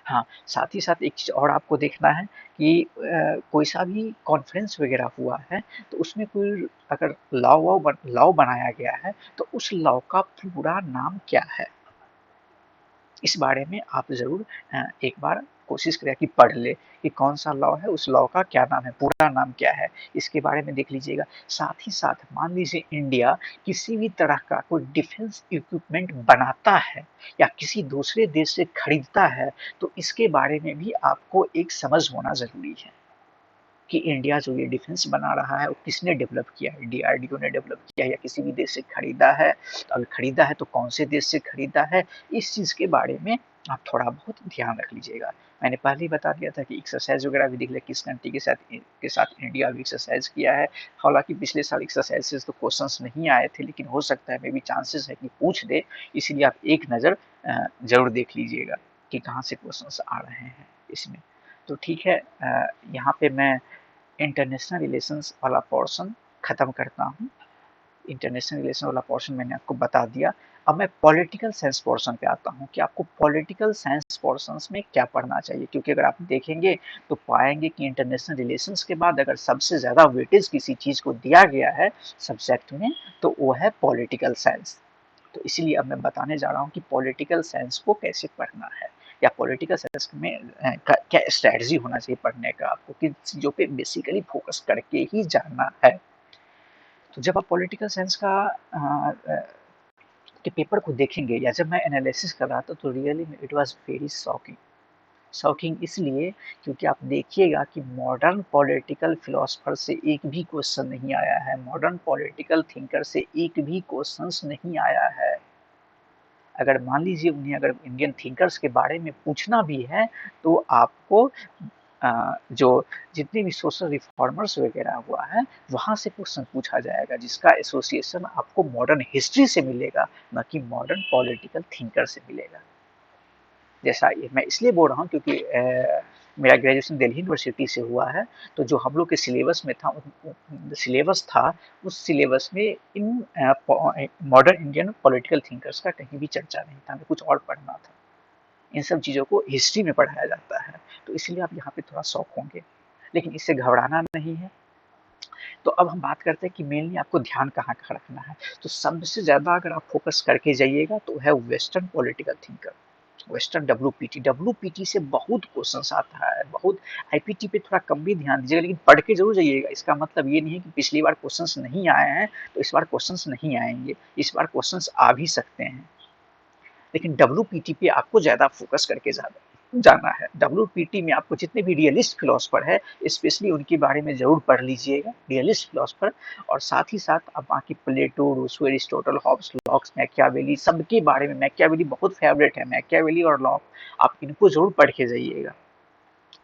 हाँ, साथ ही साथ एक चीज़ और आपको देखना है कि कोई सा भी कॉन्फ्रेंस वगैरह हुआ है तो उसमें कोई अगर लॉ बनाया गया है तो उस लॉ का पूरा नाम क्या है, इस बारे में आप ज़रूर एक बार कोशिश करें कि पढ़ ले कि कौन सा लॉ है, उस लॉ का क्या नाम है, पूरा नाम क्या है, इसके बारे में देख लीजिएगा। साथ ही साथ मान लीजिए इंडिया किसी भी तरह का कोई डिफेंस इक्विपमेंट बनाता है या किसी दूसरे देश से खरीदता है, तो इसके बारे में भी आपको एक समझ होना ज़रूरी है कि इंडिया जो ये डिफेंस बना रहा है वो किसने डेवलप किया है, डीआरडीओ ने डेवलप किया है या किसी भी देश से खरीदा है, तो अगर खरीदा है तो कौन से देश से खरीदा है, इस चीज़ के बारे में आप थोड़ा बहुत ध्यान रख लीजिएगा। मैंने पहले ही बता दिया था कि एक्सरसाइज वगैरह भी देख लिया किस कंट्री के साथ इंडिया भी एक्सरसाइज किया है। हालांकि पिछले साल एक्सरसाइज से तो क्वेश्चंस नहीं आए थे, लेकिन हो सकता है मे भी चांसेस है कि पूछ दे, इसीलिए आप एक नज़र जरूर देख लीजिएगा कि कहाँ से क्वेश्चंस आ रहे हैं इसमें। तो ठीक है, यहाँ पे मैं इंटरनेशनल रिलेशंस वाला पोर्शन ख़त्म करता हूँ। इंटरनेशनल रिलेशन वाला पोर्शन मैंने आपको बता दिया। अब मैं पॉलिटिकल साइंस पोर्शन पे आता हूँ कि आपको पॉलिटिकल साइंस पोर्शंस में क्या पढ़ना चाहिए, क्योंकि अगर आप देखेंगे तो पाएंगे कि इंटरनेशनल रिलेशंस के बाद अगर सबसे ज़्यादा वेटेज किसी चीज़ को दिया गया है सब्जेक्ट में तो वो है पॉलिटिकल साइंस। तो इसीलिए अब मैं बताने जा रहा हूँ कि पॉलिटिकल साइंस को कैसे पढ़ना है या पॉलिटिकल साइंस में क्या स्ट्रैटेजी होना चाहिए पढ़ने का, आपको किन चीज़ों पे बेसिकली फोकस करके ही जाना है। तो जब आप पॉलिटिकल साइंस का के पेपर को देखेंगे या जब मैं एनालिसिस कर रहा था तो really it was very shocking. Shocking इसलिए क्योंकि आप देखिएगा कि मॉडर्न पॉलिटिकल फिलोसफर से एक भी क्वेश्चन नहीं आया है, मॉडर्न पॉलिटिकल थिंकर से एक भी क्वेश्चन नहीं आया है। अगर मान लीजिए उन्हें अगर इंडियन थिंकर्स के बारे में पूछना भी है तो आपको जो जितने भी सोशल रिफॉर्मर्स वगैरह हुआ है वहाँ से क्वेश्चन पूछा जाएगा, जिसका एसोसिएशन आपको मॉडर्न हिस्ट्री से मिलेगा, न कि मॉडर्न पॉलिटिकल थिंकर से मिलेगा। जैसा ये मैं इसलिए बोल रहा हूँ क्योंकि मेरा ग्रेजुएशन दिल्ली यूनिवर्सिटी से हुआ है, तो जो हम लोग के सिलेबस में था सिलेबस था उस सिलेबस में in modern Indian political thinkers का कहीं भी चर्चा नहीं था, हमें कुछ और पढ़ना था। इन सब चीज़ों को हिस्ट्री में पढ़ाया जाता है, तो इसलिए आप यहाँ पे थोड़ा शौक होंगे, लेकिन इससे घबराना नहीं है। तो अब हम बात करते हैं कि मेनली आपको ध्यान कहाँ का रखना है। तो सबसे ज़्यादा अगर आप फोकस करके जाइएगा तो है वेस्टर्न पॉलिटिकल थिंकर, वेस्टर्न डब्ल्यूपीटी से बहुत क्वेश्चंस आता है, बहुत आईपीटी पे थोड़ा कम भी ध्यान दीजिएगा, लेकिन पढ़ के जरूर जाइएगा। इसका मतलब ये नहीं है कि पिछली बार क्वेश्चंस नहीं आए हैं तो इस बार क्वेश्चंस नहीं आएंगे, इस बार क्वेश्चंस आ भी सकते हैं, लेकिन डब्ल्यूपीटी पे आपको ज़्यादा फोकस करके जाना है। डब्ल्यूपीटी में आपको जितने भी रियलिस्ट फिलोसफर है स्पेशली उनके बारे में ज़रूर पढ़ लीजिएगा, रियलिस्ट फिलोसफर, और साथ ही साथ आप बाकी Plato, Rousseau, Aristotle, Hobbes, Locke's, Machiavelli, सबके बारे में। मैकियावेली बहुत फेवरेट है, मैकियावेली और लॉक, आप इनको ज़रूर पढ़ के जाइएगा।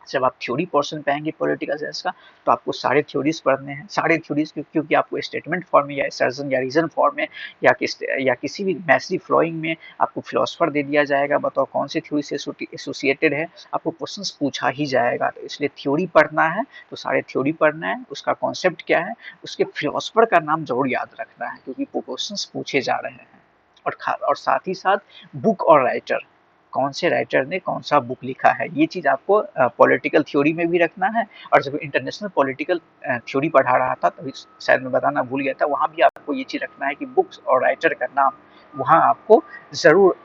जब आप थ्योरी पोर्शन पे आएंगे पॉलिटिकल साइंस का तो आपको सारे थ्योरीज पढ़ने हैं, सारे थ्योरीज क्योंकि आपको स्टेटमेंट फॉर्म में या सर्जन या रीजन फॉर्म में या किसी भी मैसिव फ्लोइंग में आपको फिलोसफर दे दिया जाएगा, बताओ कौन सी थ्योरी से एसोसिएटेड है, आपको क्वेश्चंस पूछा ही जाएगा। तो इसलिए थ्योरी पढ़ना है तो सारे थ्योरी पढ़ना है, उसका कॉन्सेप्ट क्या है, उसके फिलोसफर का नाम जरूर याद रखना है क्योंकि क्वेश्चंस पूछे जा रहे हैं। और साथ ही साथ बुक और राइटर, कौन से राइटर ने कौन सा बुक लिखा है, ये चीज़ आपको पॉलिटिकल थ्योरी में भी रखना है। और जब इंटरनेशनल पॉलिटिकल थ्योरी पढ़ा रहा था तभी शायद मैं बताना भूल गया था, वहाँ भी आपको ये चीज़ रखना है कि बुक्स और राइटर का नाम वहाँ आपको ज़रूर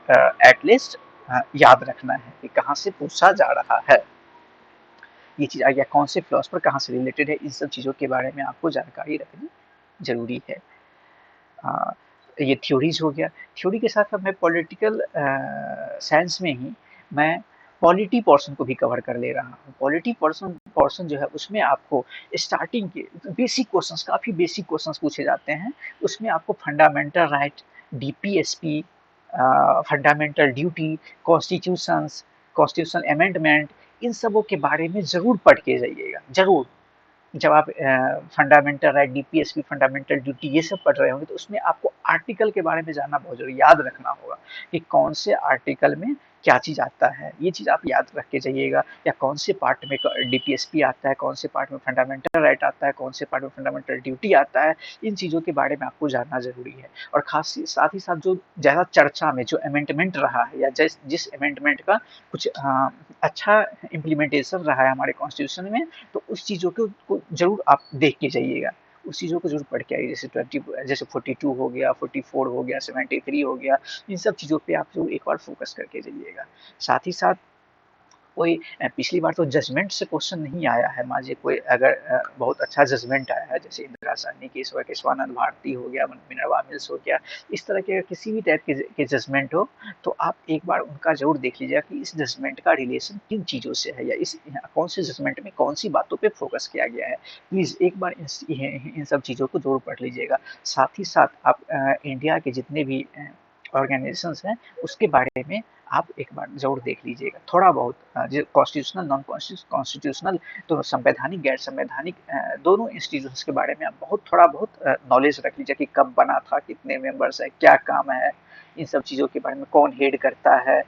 एटलीस्ट याद रखना है कि कहाँ से पूछा जा रहा है, ये चीज़ आ गया, कौन से फिलोसफर कहाँ से रिलेटेड है, इन सब चीज़ों के बारे में आपको जानकारी रखनी जरूरी है। ये थ्योरीज हो गया। थ्योरी के साथ साथ मैं पॉलिटिकल साइंस में ही मैं पॉलिटी पोर्शन को भी कवर कर ले रहा हूँ। पॉलिटी पोर्शन जो है उसमें आपको स्टार्टिंग के बेसिक क्वेश्चंस, काफ़ी बेसिक क्वेश्चंस पूछे जाते हैं। उसमें आपको fundamental right, DPSP, fundamental duty, constitutions, constitutional amendment, इन सबों के बारे में ज़रूर पढ़ के जाइएगा, ज़रूर। जब आप fundamental right, DPSP, fundamental duty ये सब पढ़ रहे होंगे तो उसमें आपको आर्टिकल के बारे में जानना बहुत जरूरी, याद रखना होगा कि कौन से आर्टिकल में क्या चीज़ आता है, ये चीज़ आप याद रख के जाइएगा। या कौन से पार्ट में डीपीएसपी आता है, कौन से पार्ट में फंडामेंटल राइट आता है, कौन से पार्ट में फंडामेंटल ड्यूटी आता है, इन चीज़ों के बारे में आपको जानना जरूरी है। और खास साथ ही साथ जो ज़्यादा चर्चा में जो अमेंडमेंट रहा है या जिस अमेंडमेंट का कुछ अच्छा इम्प्लीमेंटेशन रहा है हमारे कॉन्स्टिट्यूशन में, तो उस चीज़ों को जरूर आप देख के जाइएगा, उस चीज़ों को जरूर पढ़ के आइए। जैसे 42 हो गया, 44 हो गया, 73 हो गया, इन सब चीज़ों पे आप जरूर एक बार फोकस करके जाइएगा। साथ ही साथ कोई पिछली बार तो जजमेंट से क्वेश्चन नहीं आया है, मान लीजिए कोई अगर बहुत अच्छा जजमेंट आया है जैसे इंदिरा साहनी केस हो गया, केशवानंद भारती हो गया, मिनर्वा मिल्स हो गया, इस तरह के किसी भी टाइप के जजमेंट हो तो आप एक बार उनका जरूर देख लीजिएगा कि इस जजमेंट का रिलेशन किन चीज़ों से है या इस कौन से जजमेंट में कौन सी बातों पर फोकस किया गया है। प्लीज़ एक बार इन सब चीज़ों को जरूर पढ़ लीजिएगा। साथ ही साथ आप इंडिया के जितने भी ऑर्गेनाइजेशंस हैं उसके बारे में आप एक बार जरूर देख लीजिएगा, थोड़ा बहुत जो कॉन्स्टिट्यूशनल, नॉन कॉन्स्टिट्यूशनल, तो संवैधानिक, गैर संवैधानिक दोनों इंस्टीट्यूशंस के बारे में आप थोड़ा बहुत नॉलेज रख लीजिए कि कब बना था, कितने मेंबर्स है, क्या काम है, इन सब चीज़ों के बारे में, कौन हेड करता है,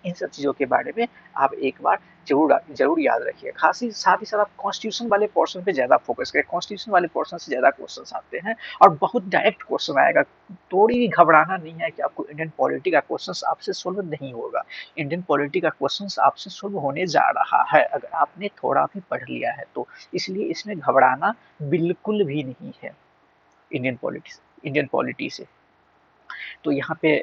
इन सब चीज़ों के बारे में आप एक बार जरूर याद रखिए। खास ही साथ आप कॉन्स्टिट्यूशन वाले पोर्शन पे ज़्यादा फोकस करें। कॉन्स्टिट्यूशन वाले पोर्शन से ज़्यादा क्वेश्चन आते हैं और बहुत डायरेक्ट क्वेश्चन आएगा। थोड़ी भी घबराना नहीं है कि आपको इंडियन पॉलिटी का क्वेश्चन आपसे सोल्व नहीं होगा। इंडियन पॉलिटी का क्वेश्चन आपसे सोल्व होने जा रहा है अगर आपने थोड़ा भी पढ़ लिया है तो। इसलिए इसमें घबराना बिल्कुल भी नहीं है इंडियन पॉलिटी से। तो यहाँ पे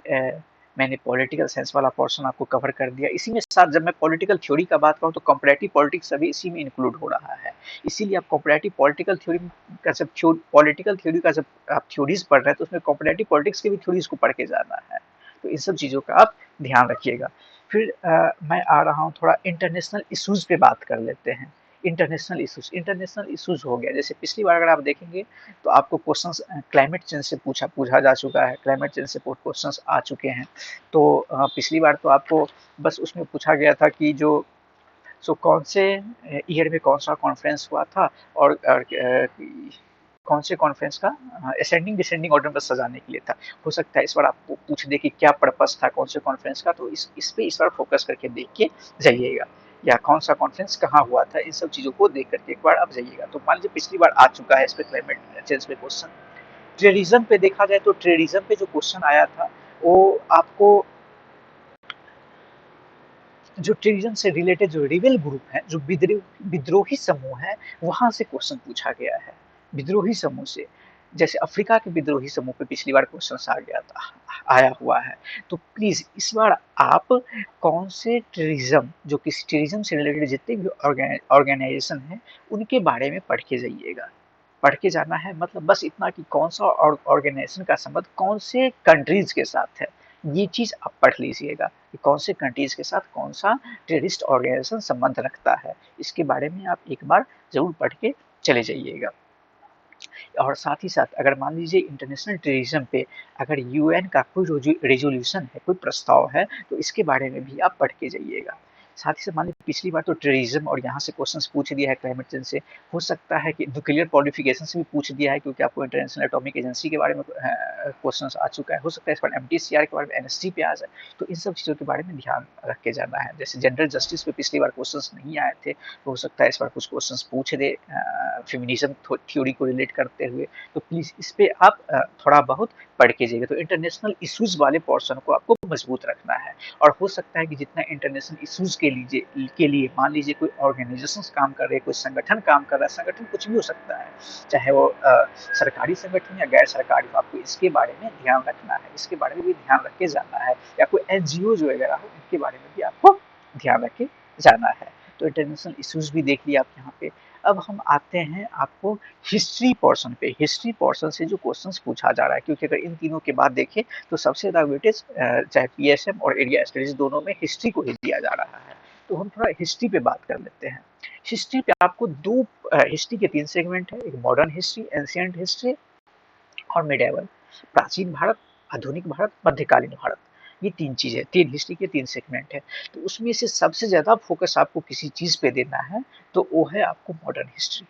मैंने पॉलिटिकल साइंस वाला पोर्शन आपको कवर कर दिया। इसी में साथ जब मैं पॉलिटिकल थ्योरी का बात करूँ तो कंपैरेटिव पॉलिटिक्स अभी इसी में इंक्लूड हो रहा है। इसीलिए आप कंपैरेटिव पॉलिटिकल थ्योरी का जब पॉलिटिकल थ्योरी का जब आप थ्योरीज पढ़ रहे हैं तो उसमें कंपैरेटिव पॉलिटिक्स की भी थ्योरीज को पढ़ के जाना है। तो इन सब चीज़ों का आप ध्यान रखिएगा। फिर मैं आ रहा हूँ थोड़ा इंटरनेशनल इशूज़ पे बात कर लेते हैं। इंटरनेशनल इशूज़ हो गया, जैसे पिछली बार अगर आप देखेंगे तो आपको क्वेश्चंस क्लाइमेट चेंज से पूछा जा चुका है। क्लाइमेट चेंज से क्वेश्चंस आ चुके हैं। तो पिछली बार तो आपको बस उसमें पूछा गया था कि कौन से ईयर में कौन सा कॉन्फ्रेंस हुआ था और कौन से कॉन्फ्रेंस का असेंडिंग डिसेंडिंग ऑर्डर में सजाने के लिए था। हो सकता है इस बार आपको पूछ दे कि क्या पर्पस था कौन से कॉन्फ्रेंस का, तो इस पे इस बार फोकस करके देख के जाइएगा, या कौन सा कॉन्फ्रेंस कहाँ हुआ था, इन सब चीज़ों को देख करके एक बार आप जाइएगा। तो मान लीजिए पिछली बार आ चुका है इस पे क्लाइमेट चेंज पे क्वेश्चन। ट्रेडिज्म पे देखा जाए तो ट्रेडिज्म पे जो क्वेश्चन आया था वो आपको जो ट्रेडिज्म से रिलेटेड जो रिबेल ग्रुप है, जो विद्रोही समूह है, वहां से क्वेश्चन पूछा गया है। विद्रोही समूह से, जैसे अफ्रीका के विद्रोही समूह पे पिछली बार क्वेश्चन आ गया था, आया हुआ है। तो प्लीज इस बार आप कौन से ट्रेडिज्म, जो किसी ट्रेडिज्म से रिलेटेड जितने भी ऑर्गेनाइजेशन है उनके बारे में पढ़ के जाइएगा। पढ़ के जाना है मतलब बस इतना कि कौन सा ऑर्गेनाइजेशन का संबंध कौन से कंट्रीज के साथ है, ये चीज आप पढ़ लीजिएगा कि कौन से कंट्रीज के साथ कौन सा टेररिस्ट ऑर्गेनाइजेशन संबंध रखता है। इसके बारे में आप एक बार जरूर पढ़ के चले जाइएगा। और साथ ही साथ अगर मान लीजिए इंटरनेशनल टेररिज्म पे अगर यूएन का कोई रेजोल्यूशन है, कोई प्रस्ताव है, तो इसके बारे में भी आप पढ़ के जाइएगा। साथ ही साथ मान लीजिए पिछली बार तो टेररिज्म और यहाँ से क्वेश्चंस पूछ दिया है क्लाइमेट चेंज से, हो सकता है कि न्यूक्लियर प्रोलिफिकेशन से भी पूछ दिया है, क्योंकि आपको इंटरनेशनल एटॉमिक एजेंसी के बारे में क्वेश्चन आ चुका है। हो सकता है इस बार एमटीसीआर के बारे में, एनएसजी पे आ जाए। तो इन सब चीज़ों के बारे में ध्यान रख के जाना है। जैसे जनरल जस्टिस पे पिछली बार क्वेश्चन नहीं आए थे, तो हो सकता है इस बार कुछ क्वेश्चन पूछ दे फेमिनिज्म थ्योरी को रिलेट करते हुए। तो प्लीज़ इस पे आप थोड़ा बहुत पढ़ के जाइएगा। तो इंटरनेशनल इश्यूज वाले पोर्शन को आपको मजबूत रखना है। और हो सकता है कि जितना इंटरनेशनल इश्यूज के लिए मान लीजिए कोई ऑर्गेनाइजेशन काम कर रहे हैं, कोई संगठन काम कर रहा है, संगठन कुछ भी हो सकता है, चाहे वो सरकारी संगठन या गैर सरकारी, तो आपको इसके बारे में ध्यान रखना है, इसके बारे में भी ध्यान रख के जाना है। या कोई एनजीओ जो वगैरह हो, इनके बारे में भी आपको ध्यान रख के जाना है। तो इंटरनेशनल इश्यूज भी देख लिया आप यहाँ पे। अब हम आते हैं आपको हिस्ट्री पोर्शन पे। हिस्ट्री पोर्शन से जो क्वेश्चंस पूछा जा रहा है, क्योंकि अगर इन तीनों के बाद देखें तो सबसे ज़्यादा वेटेज चाहे पीएसएम और एरिया स्टडीज दोनों में हिस्ट्री को ही दिया जा रहा है। तो हम थोड़ा हिस्ट्री पे बात कर लेते हैं। हिस्ट्री पे आपको दो हिस्ट्री के 3 सेगमेंट है, एक मॉडर्न हिस्ट्री, एंशिएंट हिस्ट्री और मिडेवल। प्राचीन भारत, आधुनिक भारत, मध्यकालीन भारत, ये 3 चीज़ें, 3 हिस्ट्री के 3 सेगमेंट है। तो उसमें से सबसे ज़्यादा फोकस आपको किसी चीज़ पे देना है तो वो है आपको मॉडर्न हिस्ट्री।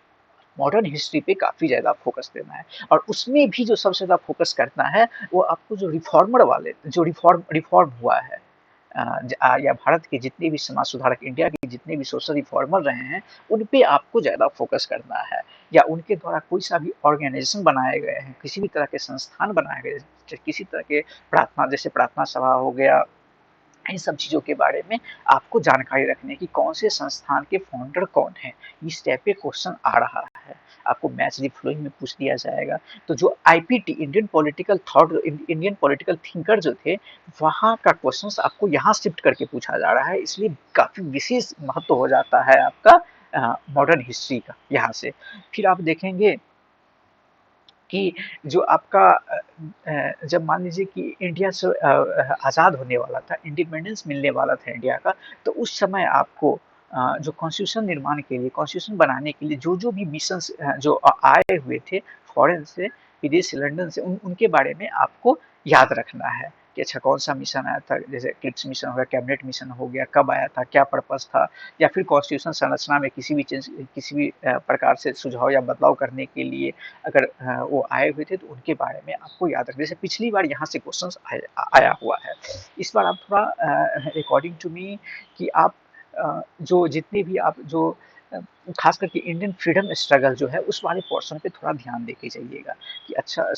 मॉडर्न हिस्ट्री पे काफ़ी ज़्यादा फोकस देना है। और उसमें भी जो सबसे ज़्यादा फोकस करना है वो आपको जो रिफॉर्मर वाले, जो रिफॉर्म हुआ है, या भारत के जितने भी समाज सुधारक, इंडिया के जितने भी सोशल रिफॉर्मर रहे हैं, उन पे आपको ज़्यादा फोकस करना है। या उनके द्वारा कोई सा भी ऑर्गेनाइजेशन बनाए गए हैं, किसी भी तरह के संस्थान बनाए गए, किसी तरह के प्रार्थना, जैसे प्रार्थना सभा हो गया, इन सब चीज़ों के बारे में आपको जानकारी रखनी है कि कौन से संस्थान के फाउंडर कौन है। इस टाइप के क्वेश्चन आ रहा है, आपको मैच द फॉलोइंग में पूछ दिया जाएगा। तो जो IPT, Indian political thought, Indian political thinker जो थे, वहाँ का क्वेश्चन आपको यहाँ शिफ्ट करके पूछा जा रहा है, इसलिए काफ़ी विशेष महत्व हो जाता है आपका मॉडर्न हिस्ट्री का यहाँ से। फिर आप देखेंगे कि जो आपका जब मान लीजिए कि इंडिया से आज़ाद होने वाला था, इंडिपेंडेंस मिलने वाला था इंडिया का, तो उस समय आपको जो कॉन्स्टिट्यूशन निर्माण के लिए, कॉन्स्टिट्यूशन बनाने के लिए जो भी मिशंस जो आए हुए थे फॉरेन से, विदेश से, लंदन से, उनके बारे में आपको याद रखना है कि अच्छा कौन-सा मिशन आया था, जैसे क्लिप्स मिशन हो गया, कैबिनेट मिशन हो गया, कब आया था, क्या पर्पज़ था, या फिर कॉन्स्टिट्यूशन संरचना में किसी भी चीज़ किसी भी प्रकार से सुझाव या बदलाव करने के लिए अगर वो आए हुए थे तो उनके बारे में आपको याद रखना। जैसे पिछली बार यहाँ से क्वेश्चंस आया हुआ है, इस बार आप थोड़ा अकॉर्डिंग टू मी कि आप जो जितने भी आप जो खास करके इंडियन फ्रीडम स्ट्रगल जो है उस वाले पोर्शन पे थोड़ा ध्यान देके जाइएगा कि अच्छा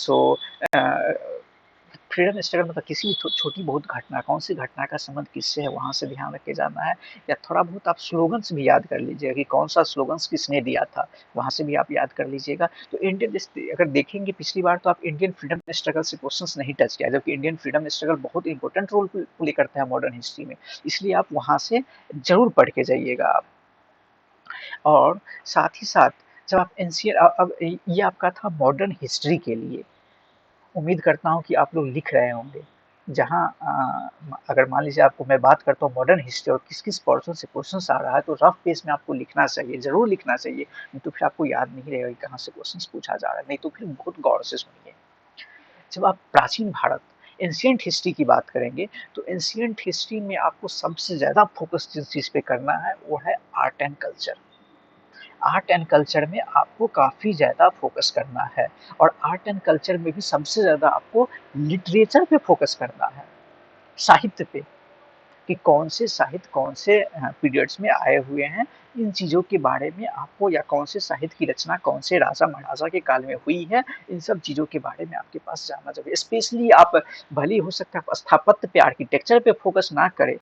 फ्रीडम स्ट्रगल मतलब किसी भी छोटी बहुत घटना, कौन सी घटना का संबंध किससे है वहाँ से ध्यान रख के जाना है, या थोड़ा बहुत आप स्लोगन्स भी याद कर लीजिएगा कि कौन सा स्लोगन्स किसने दिया था, वहाँ से भी आप याद कर लीजिएगा। तो अगर देखेंगे पिछली बार तो आप इंडियन फ्रीडम स्ट्रगल से क्वेश्चंस नहीं टच किया, जबकि इंडियन फ्रीडम स्ट्रगल बहुत इंपॉर्टेंट रोल प्ले करता है मॉडर्न हिस्ट्री में, इसलिए आप वहाँ से जरूर पढ़ के जाइएगा आप। और साथ ही साथ जब आप एनसीआर, अब ये आपका था मॉडर्न हिस्ट्री के लिए, उम्मीद करता हूँ कि आप लोग लिख रहे होंगे। जहाँ अगर मान लीजिए आपको मैं बात करता हूँ मॉडर्न हिस्ट्री और किस किस पोर्शन से क्वेश्चन आ रहा है, तो रफ पेज में आपको लिखना चाहिए, जरूर लिखना चाहिए, नहीं तो फिर आपको याद नहीं रहेगा कि कहाँ से क्वेश्चन पूछा जा रहा है। नहीं तो फिर बहुत गौर से सुनिए। जब आप प्राचीन भारत एंशिएंट हिस्ट्री की बात करेंगे तो एंशिएंट हिस्ट्री में आपको सबसे ज़्यादा फोकस जिस चीज़ पे करना है वो है art and culture. Art and culture में आपको काफ़ी ज़्यादा फोकस करना है, और आर्ट एंड कल्चर में भी सबसे ज़्यादा आपको लिटरेचर पे फोकस करना है, साहित्य पे, कि कौन से साहित्य कौन से पीरियड्स में आए हुए हैं, इन चीज़ों के बारे में आपको, या कौन से साहित्य की रचना कौन से राजा महाराजा के काल में हुई है, इन सब चीज़ों के बारे में आपके पास जानना चाहिए। स्पेशली आप भले ही हो सकता है स्थापत्य पे, आर्किटेक्चर पे फोकस ना करें,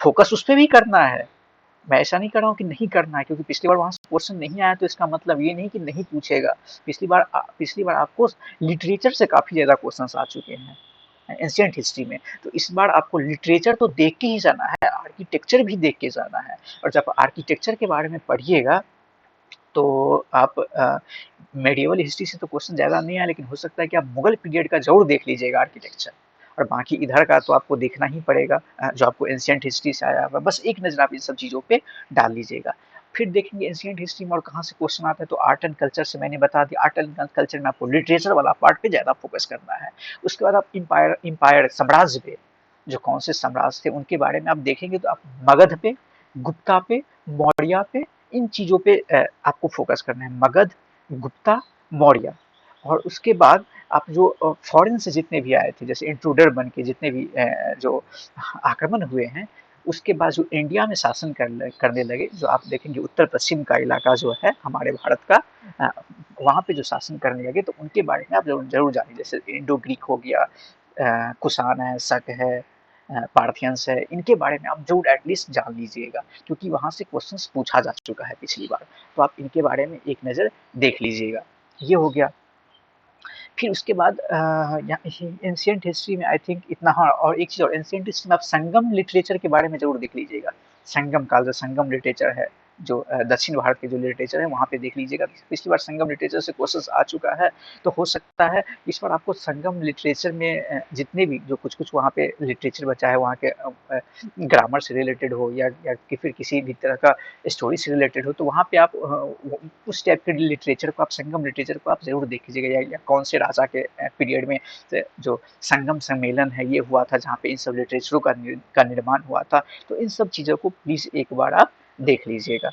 फोकस उस पर भी करना है, मैं ऐसा नहीं कर रहा हूँ कि नहीं करना है, क्योंकि पिछली बार वहाँ से क्वेश्चन नहीं आया तो इसका मतलब ये नहीं कि नहीं पूछेगा। पिछली बार आपको लिटरेचर से काफ़ी ज़्यादा क्वेश्चंस आ चुके हैं एंशिएंट हिस्ट्री में, तो इस बार आपको लिटरेचर तो देख के ही जाना है, आर्किटेक्चर भी देख के जाना है। और जब आर्किटेक्चर के बारे में पढ़िएगा तो आप मेडिएवल हिस्ट्री से तो क्वेश्चन ज़्यादा नहीं आया, लेकिन हो सकता है कि आप मुगल पीरियड का जरूर देख लीजिएगा आर्किटेक्चर, और बाकी इधर का तो आपको देखना ही पड़ेगा जो आपको एंशिएंट हिस्ट्री से आया हुआ। बस एक नज़र आप इन सब चीज़ों पे डाल लीजिएगा। फिर देखेंगे एंशिएंट हिस्ट्री में और कहाँ से क्वेश्चन आता है, तो आर्ट एंड कल्चर से मैंने बता दिया। आर्ट एंड कल्चर में आपको लिटरेचर वाला पार्ट पे ज़्यादा फोकस करना है। उसके बाद आप इम्पायर साम्राज्य पे, जो कौन से साम्राज्य थे उनके बारे में आप देखेंगे, तो आप मगध पे, गुप्ता पे, मौर्य पे, इन चीज़ों पे आपको फोकस करना है, मगध, गुप्ता, मौर्य। और उसके बाद आप जो फॉरेन से जितने भी आए थे, जैसे इंट्रूडर बन के जितने भी जो आक्रमण हुए हैं, उसके बाद जो इंडिया में शासन करने लगे, जो आप देखेंगे उत्तर पश्चिम का इलाका जो है हमारे भारत का, वहाँ पे जो शासन करने लगे, तो उनके बारे में आप जरूर जानिए। जैसे इंडो ग्रीक हो गया, कुषाण है, शक है, पार्थियंस है, इनके बारे में आप जरूर एटलीस्ट जान लीजिएगा, क्योंकि वहाँ से क्वेश्चंस पूछा जा चुका है पिछली बार, तो आप इनके बारे में एक नज़र देख लीजिएगा। ये हो गया। फिर उसके बाद एंशिएंट हिस्ट्री में आई थिंक इतना। हाँ, और एक चीज़ और, एंशिएंट हिस्ट्री में आप संगम लिटरेचर के बारे में जरूर देख लीजिएगा। संगम काल, जो संगम लिटरेचर है, जो दक्षिण भारत के जो लिटरेचर है वहाँ पे देख लीजिएगा। पिछली बार संगम लिटरेचर से क्वेश्चंस आ चुका है, तो हो सकता है इस बार आपको संगम लिटरेचर में जितने भी जो कुछ कुछ वहाँ पे लिटरेचर बचा है, वहाँ के ग्रामर से रिलेटेड हो, या कि फिर किसी भी तरह का स्टोरी से रिलेटेड हो, तो वहाँ पे आप उस टाइप के लिटरेचर को, आप संगम लिटरेचर को आप जरूर देख लीजिएगा, या कौन से राजा के पीरियड में जो संगम सम्मेलन है ये हुआ था, जहाँ पे इन सब लिटरेचरों का निर्माण हुआ था। तो इन सब चीज़ों को प्लीज़ एक बार आप देख लीजिएगा।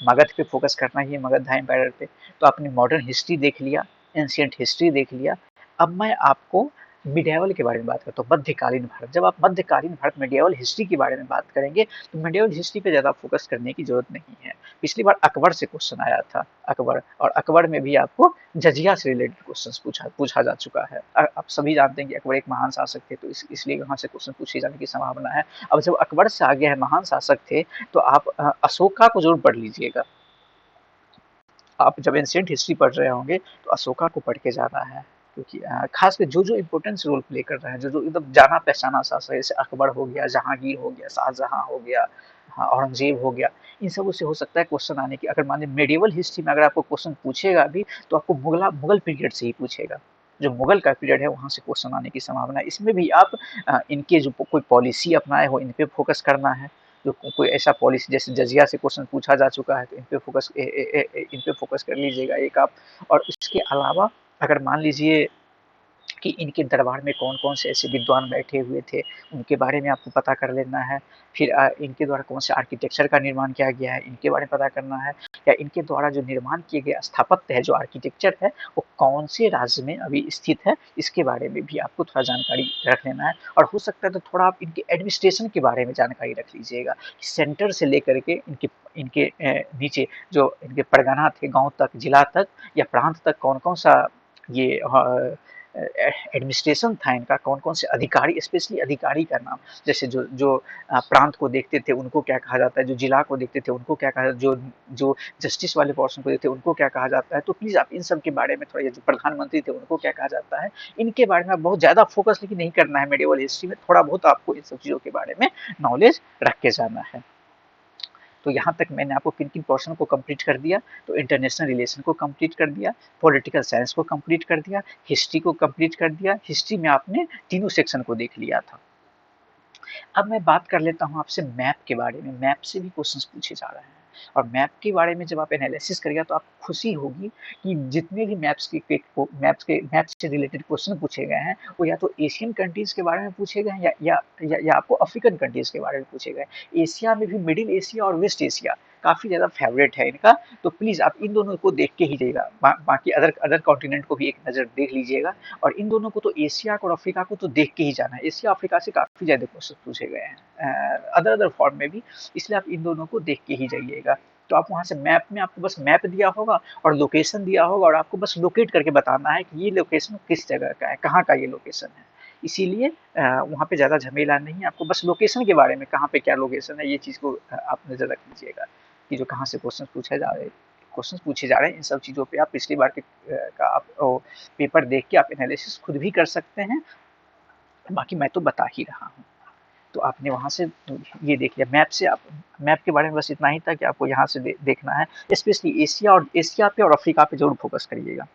मगध पे फोकस करना ही है, मगध एम्पायर पे। तो आपने मॉडर्न हिस्ट्री देख लिया, एंशिएंट हिस्ट्री देख लिया। अब मैं आपको मिडिएवल के बारे में बात करता हूँ, मध्यकालीन भारत। जब आप मध्यकालीन भारत मिडिएवल हिस्ट्री के बारे में बात करेंगे, तो मिडिएवल हिस्ट्री पे ज़्यादा फोकस करने की जरूरत नहीं है। पिछली बार अकबर से क्वेश्चन आया था, अकबर, और अकबर में भी आपको जजिया से रिलेटेड क्वेश्चन पूछा जा चुका है। आप सभी जानते हैं कि अकबर एक महान शासक थे, तो इसलिए वहाँ से क्वेश्चन पूछे जाने की संभावना है। अब जब अकबर से आगे है महान शासक थे, तो आप अशोका को जरूर पढ़ लीजिएगा। आप जब एंशिएंट हिस्ट्री पढ़ रहे होंगे तो अशोका को पढ़ के जाना है, क्योंकि खास कर जो जो इम्पोर्टेंस रोल प्ले कर रहे हैं, जो जो एकदम जाना पहचाना शासक, जैसे अकबर हो गया, जहांगीर हो गया, शाहजहां हो गया, हाँ, औरंगजेब हो गया, इन सब से हो सकता है क्वेश्चन आने की। अगर मान लीजिए मेडिएवल हिस्ट्री में अगर आपको क्वेश्चन पूछेगा भी, तो आपको मुगल पीरियड से ही पूछेगा, जो मुगल का पीरियड है वहाँ से क्वेश्चन आने की संभावना है। इसमें भी आप इनके जो कोई पॉलिसी अपनाए हो, इन पे फोकस करना है। जो कोई ऐसा पॉलिसी, जैसे जजिया से क्वेश्चन पूछा जा चुका है, तो इन पे फोकस कर लीजिएगा एक आप। और इसके अलावा अगर मान लीजिए कि इनके दरबार में कौन-कौन से ऐसे विद्वान बैठे हुए थे, उनके बारे में आपको पता कर लेना है। फिर इनके द्वारा कौन से आर्किटेक्चर का निर्माण किया गया है, इनके बारे में पता करना है, या इनके द्वारा जो निर्माण किए गए स्थापत्य है, जो आर्किटेक्चर है, वो कौन से राज्य में अभी स्थित है, इसके बारे में भी आपको थोड़ा जानकारी रख लेना है। और हो सकता है तो थोड़ा आप इनके एडमिनिस्ट्रेशन के बारे में जानकारी रख लीजिएगा, सेंटर से लेकर के इनके इनके नीचे जो इनके परगना थे, गाँव तक, जिला तक या प्रांत तक कौन-कौन सा ये एडमिनिस्ट्रेशन था इनका, कौन-कौन से अधिकारी, स्पेशली अधिकारी का नाम, जैसे जो जो प्रांत को देखते थे उनको क्या कहा जाता है, जो जिला को देखते थे उनको क्या कहा, जो जो जस्टिस वाले पोर्शन को देखते थे उनको क्या कहा जाता है। तो प्लीज़ आप इन सब के बारे में थोड़ा, ये जो प्रधानमंत्री थे उनको क्या कहा जाता है, इनके बारे में बहुत ज़्यादा फोकस लेकिन नहीं करना है मेडिवल हिस्ट्री में, थोड़ा बहुत आपको इन सब चीज़ों के बारे में नॉलेज रख के जाना है। तो यहाँ तक मैंने आपको किन किन पोर्शन को कंप्लीट कर दिया, तो इंटरनेशनल रिलेशन को कंप्लीट कर दिया, पॉलिटिकल साइंस को कंप्लीट कर दिया, हिस्ट्री को कंप्लीट कर दिया। हिस्ट्री में आपने तीनों सेक्शन को देख लिया था। अब मैं बात कर लेता हूँ आपसे मैप के बारे में। मैप से भी क्वेश्चंस पूछे जा रहे हैं, और मैप के बारे में जब आप एनालिसिस करिएगा तो आपको खुशी होगी कि जितने भी मैप से रिलेटेड क्वेश्चन पूछे गए हैं, वो या तो एशियन कंट्रीज के बारे में पूछे गए हैं या आपको अफ्रीकन कंट्रीज के बारे में पूछे गए। एशिया में भी मिडिल एशिया और वेस्ट एशिया काफ़ी ज़्यादा फेवरेट है इनका, तो प्लीज़ आप इन दोनों को देख के ही जाइएगा। बाकी अदर कॉन्टिनेंट को भी एक नज़र देख लीजिएगा, और इन दोनों को तो, एशिया और अफ्रीका को तो देख के ही जाना है। एशिया अफ्रीका से काफ़ी ज़्यादा क्वेश्चन पूछे गए हैं अदर फॉर्म में भी, इसलिए आप इन दोनों को देख के ही जाइएगा। तो आप वहाँ से मैप में, आपको बस मैप दिया होगा और लोकेशन दिया होगा, और आपको बस लोकेट करके बताना है कि ये लोकेशन किस जगह का है, कहाँ का ये लोकेशन है। इसीलिए वहाँ पे ज़्यादा झमेला नहीं है, आपको बस लोकेशन के बारे में, कहाँ पे क्या लोकेशन है, ये चीज़ को आप नज़र रख लीजिएगा कि जो कहाँ से क्वेश्चन पूछे जा रहे हैं। इन सब चीज़ों पे आप पिछली बार के का आप पेपर देख के आप एनालिसिस खुद भी कर सकते हैं, बाकी मैं तो बता ही रहा हूँ। तो आपने वहाँ से ये देख लिया। मैप के बारे में बस इतना ही था कि आपको यहाँ से देखना है, स्पेशली एशिया पे और अफ्रीका पे जरूर फोकस करिएगा।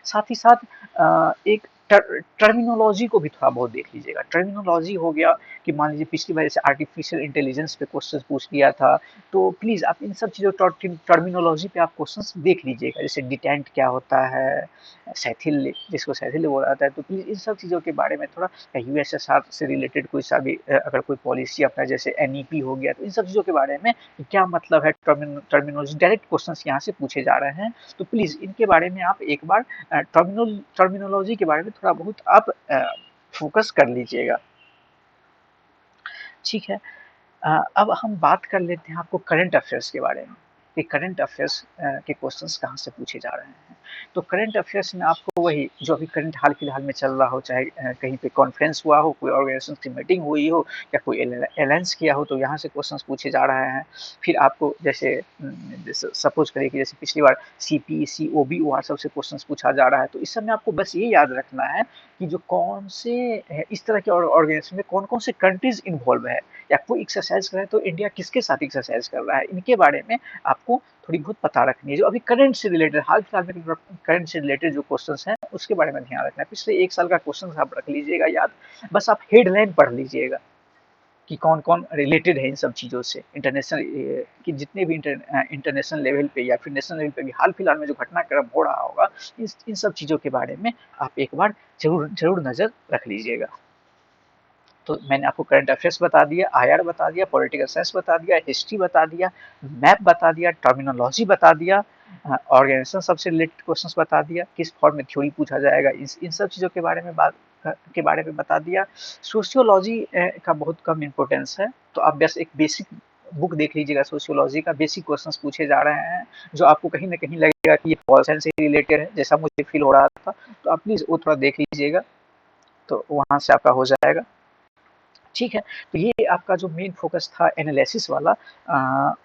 साथ ही साथ एक टर्मिनोलॉजी को भी थोड़ा बहुत देख लीजिएगा। टर्मिनोलॉजी हो गया कि मान लीजिए पिछली बार जैसे आर्टिफिशियल इंटेलिजेंस पे क्वेश्चन पूछ लिया था, तो प्लीज़ आप इन सब चीज़ों टर्मिनोलॉजी पे आप क्वेश्चन देख लीजिएगा। जैसे डिटेंट क्या होता है, सैथिल जिसको सैथिल बोला जाता है, तो प्लीज़ इन सब चीज़ों के बारे में थोड़ा, यूएसएसआर से रिलेटेड कोई सा भी अगर कोई पॉलिसी अपना, जैसे एनईपी हो गया, तो इन सब चीज़ों के बारे में क्या मतलब है, टर्मिनोलॉजी डायरेक्ट क्वेश्चन यहाँ से पूछे जा रहे हैं। तो प्लीज़ इनके बारे में आप एक बार टर्मिनोलॉजी के बारे में थोड़ा बहुत आप फोकस कर लीजिएगा, ठीक है। अब हम बात कर लेते हैं आपको करंट अफेयर्स के बारे में, कि करंट अफेयर्स के क्वेश्चंस कहाँ से पूछे जा रहे हैं। तो करंट अफेयर्स में आपको वही जो अभी करंट हाल फिलहाल में चल रहा हो, चाहे कहीं पे कॉन्फ्रेंस हुआ हो, कोई ऑर्गेनाइजेशन की मीटिंग हुई हो, या कोई अलायंस किया हो, तो यहाँ से क्वेश्चंस पूछे जा रहे हैं। फिर आपको जैसे सपोज करिए कि जैसे पिछली बार सीपी ओबी वहाँ सबसे क्वेश्चंस पूछा जा रहा है, तो इस समय आपको बस ये याद रखना है कि जो कौन से इस तरह के ऑर्गेनाइजेशन में कौन कौन से कंट्रीज इन्वॉल्व है, या कोई एक्सरसाइज कर रहा है तो इंडिया किसके साथ एक्सरसाइज कर रहा है, इनके बारे में आपको थोड़ी बहुत पता रखनी है। जो अभी करंट से रिलेटेड, हाल फिलहाल में करंट से रिलेटेड जो क्वेश्चंस हैं उसके बारे में ध्यान रखना है। पिछले एक साल का क्वेश्चन आप रख लीजिएगा याद, बस आप हेडलाइन पढ़ लीजिएगा कि कौन कौन रिलेटेड है इन सब चीज़ों से। इंटरनेशनल कि जितने भी इंटरनेशनल लेवल पे या फिर नेशनल लेवल पे भी हाल फिलहाल में जो घटनाक्रम हो रहा होगा, इन सब चीज़ों के बारे में आप एक बार जरूर नज़र रख लीजिएगा। तो मैंने आपको करंट अफेयर्स बता दिया, आईआर बता दिया, पॉलिटिकल साइंस बता दिया, हिस्ट्री बता दिया, मैप बता दिया, टर्मिनोलॉजी बता दिया, ऑर्गेनाइजेशन सबसे रिलेटेड क्वेश्चंस बता दिया, किस फॉर्म में थ्योरी पूछा जाएगा, इन सब चीज़ों के बारे में बता दिया। सोशियोलॉजी का बहुत कम इम्पोर्टेंस है, तो आप बस एक बेसिक बुक देख लीजिएगा, सोशियोलॉजी का बेसिक क्वेश्चंस पूछे जा रहे हैं, जो आपको कहीं ना कहीं लगेगा कि ये पॉल साइंस से रिलेटेड है, जैसा मुझे फील हो रहा था, तो आप प्लीज़ वो थोड़ा देख लीजिएगा, तो वहाँ से आपका हो जाएगा, ठीक है। तो ये आपका जो मेन फोकस था एनालिसिस वाला,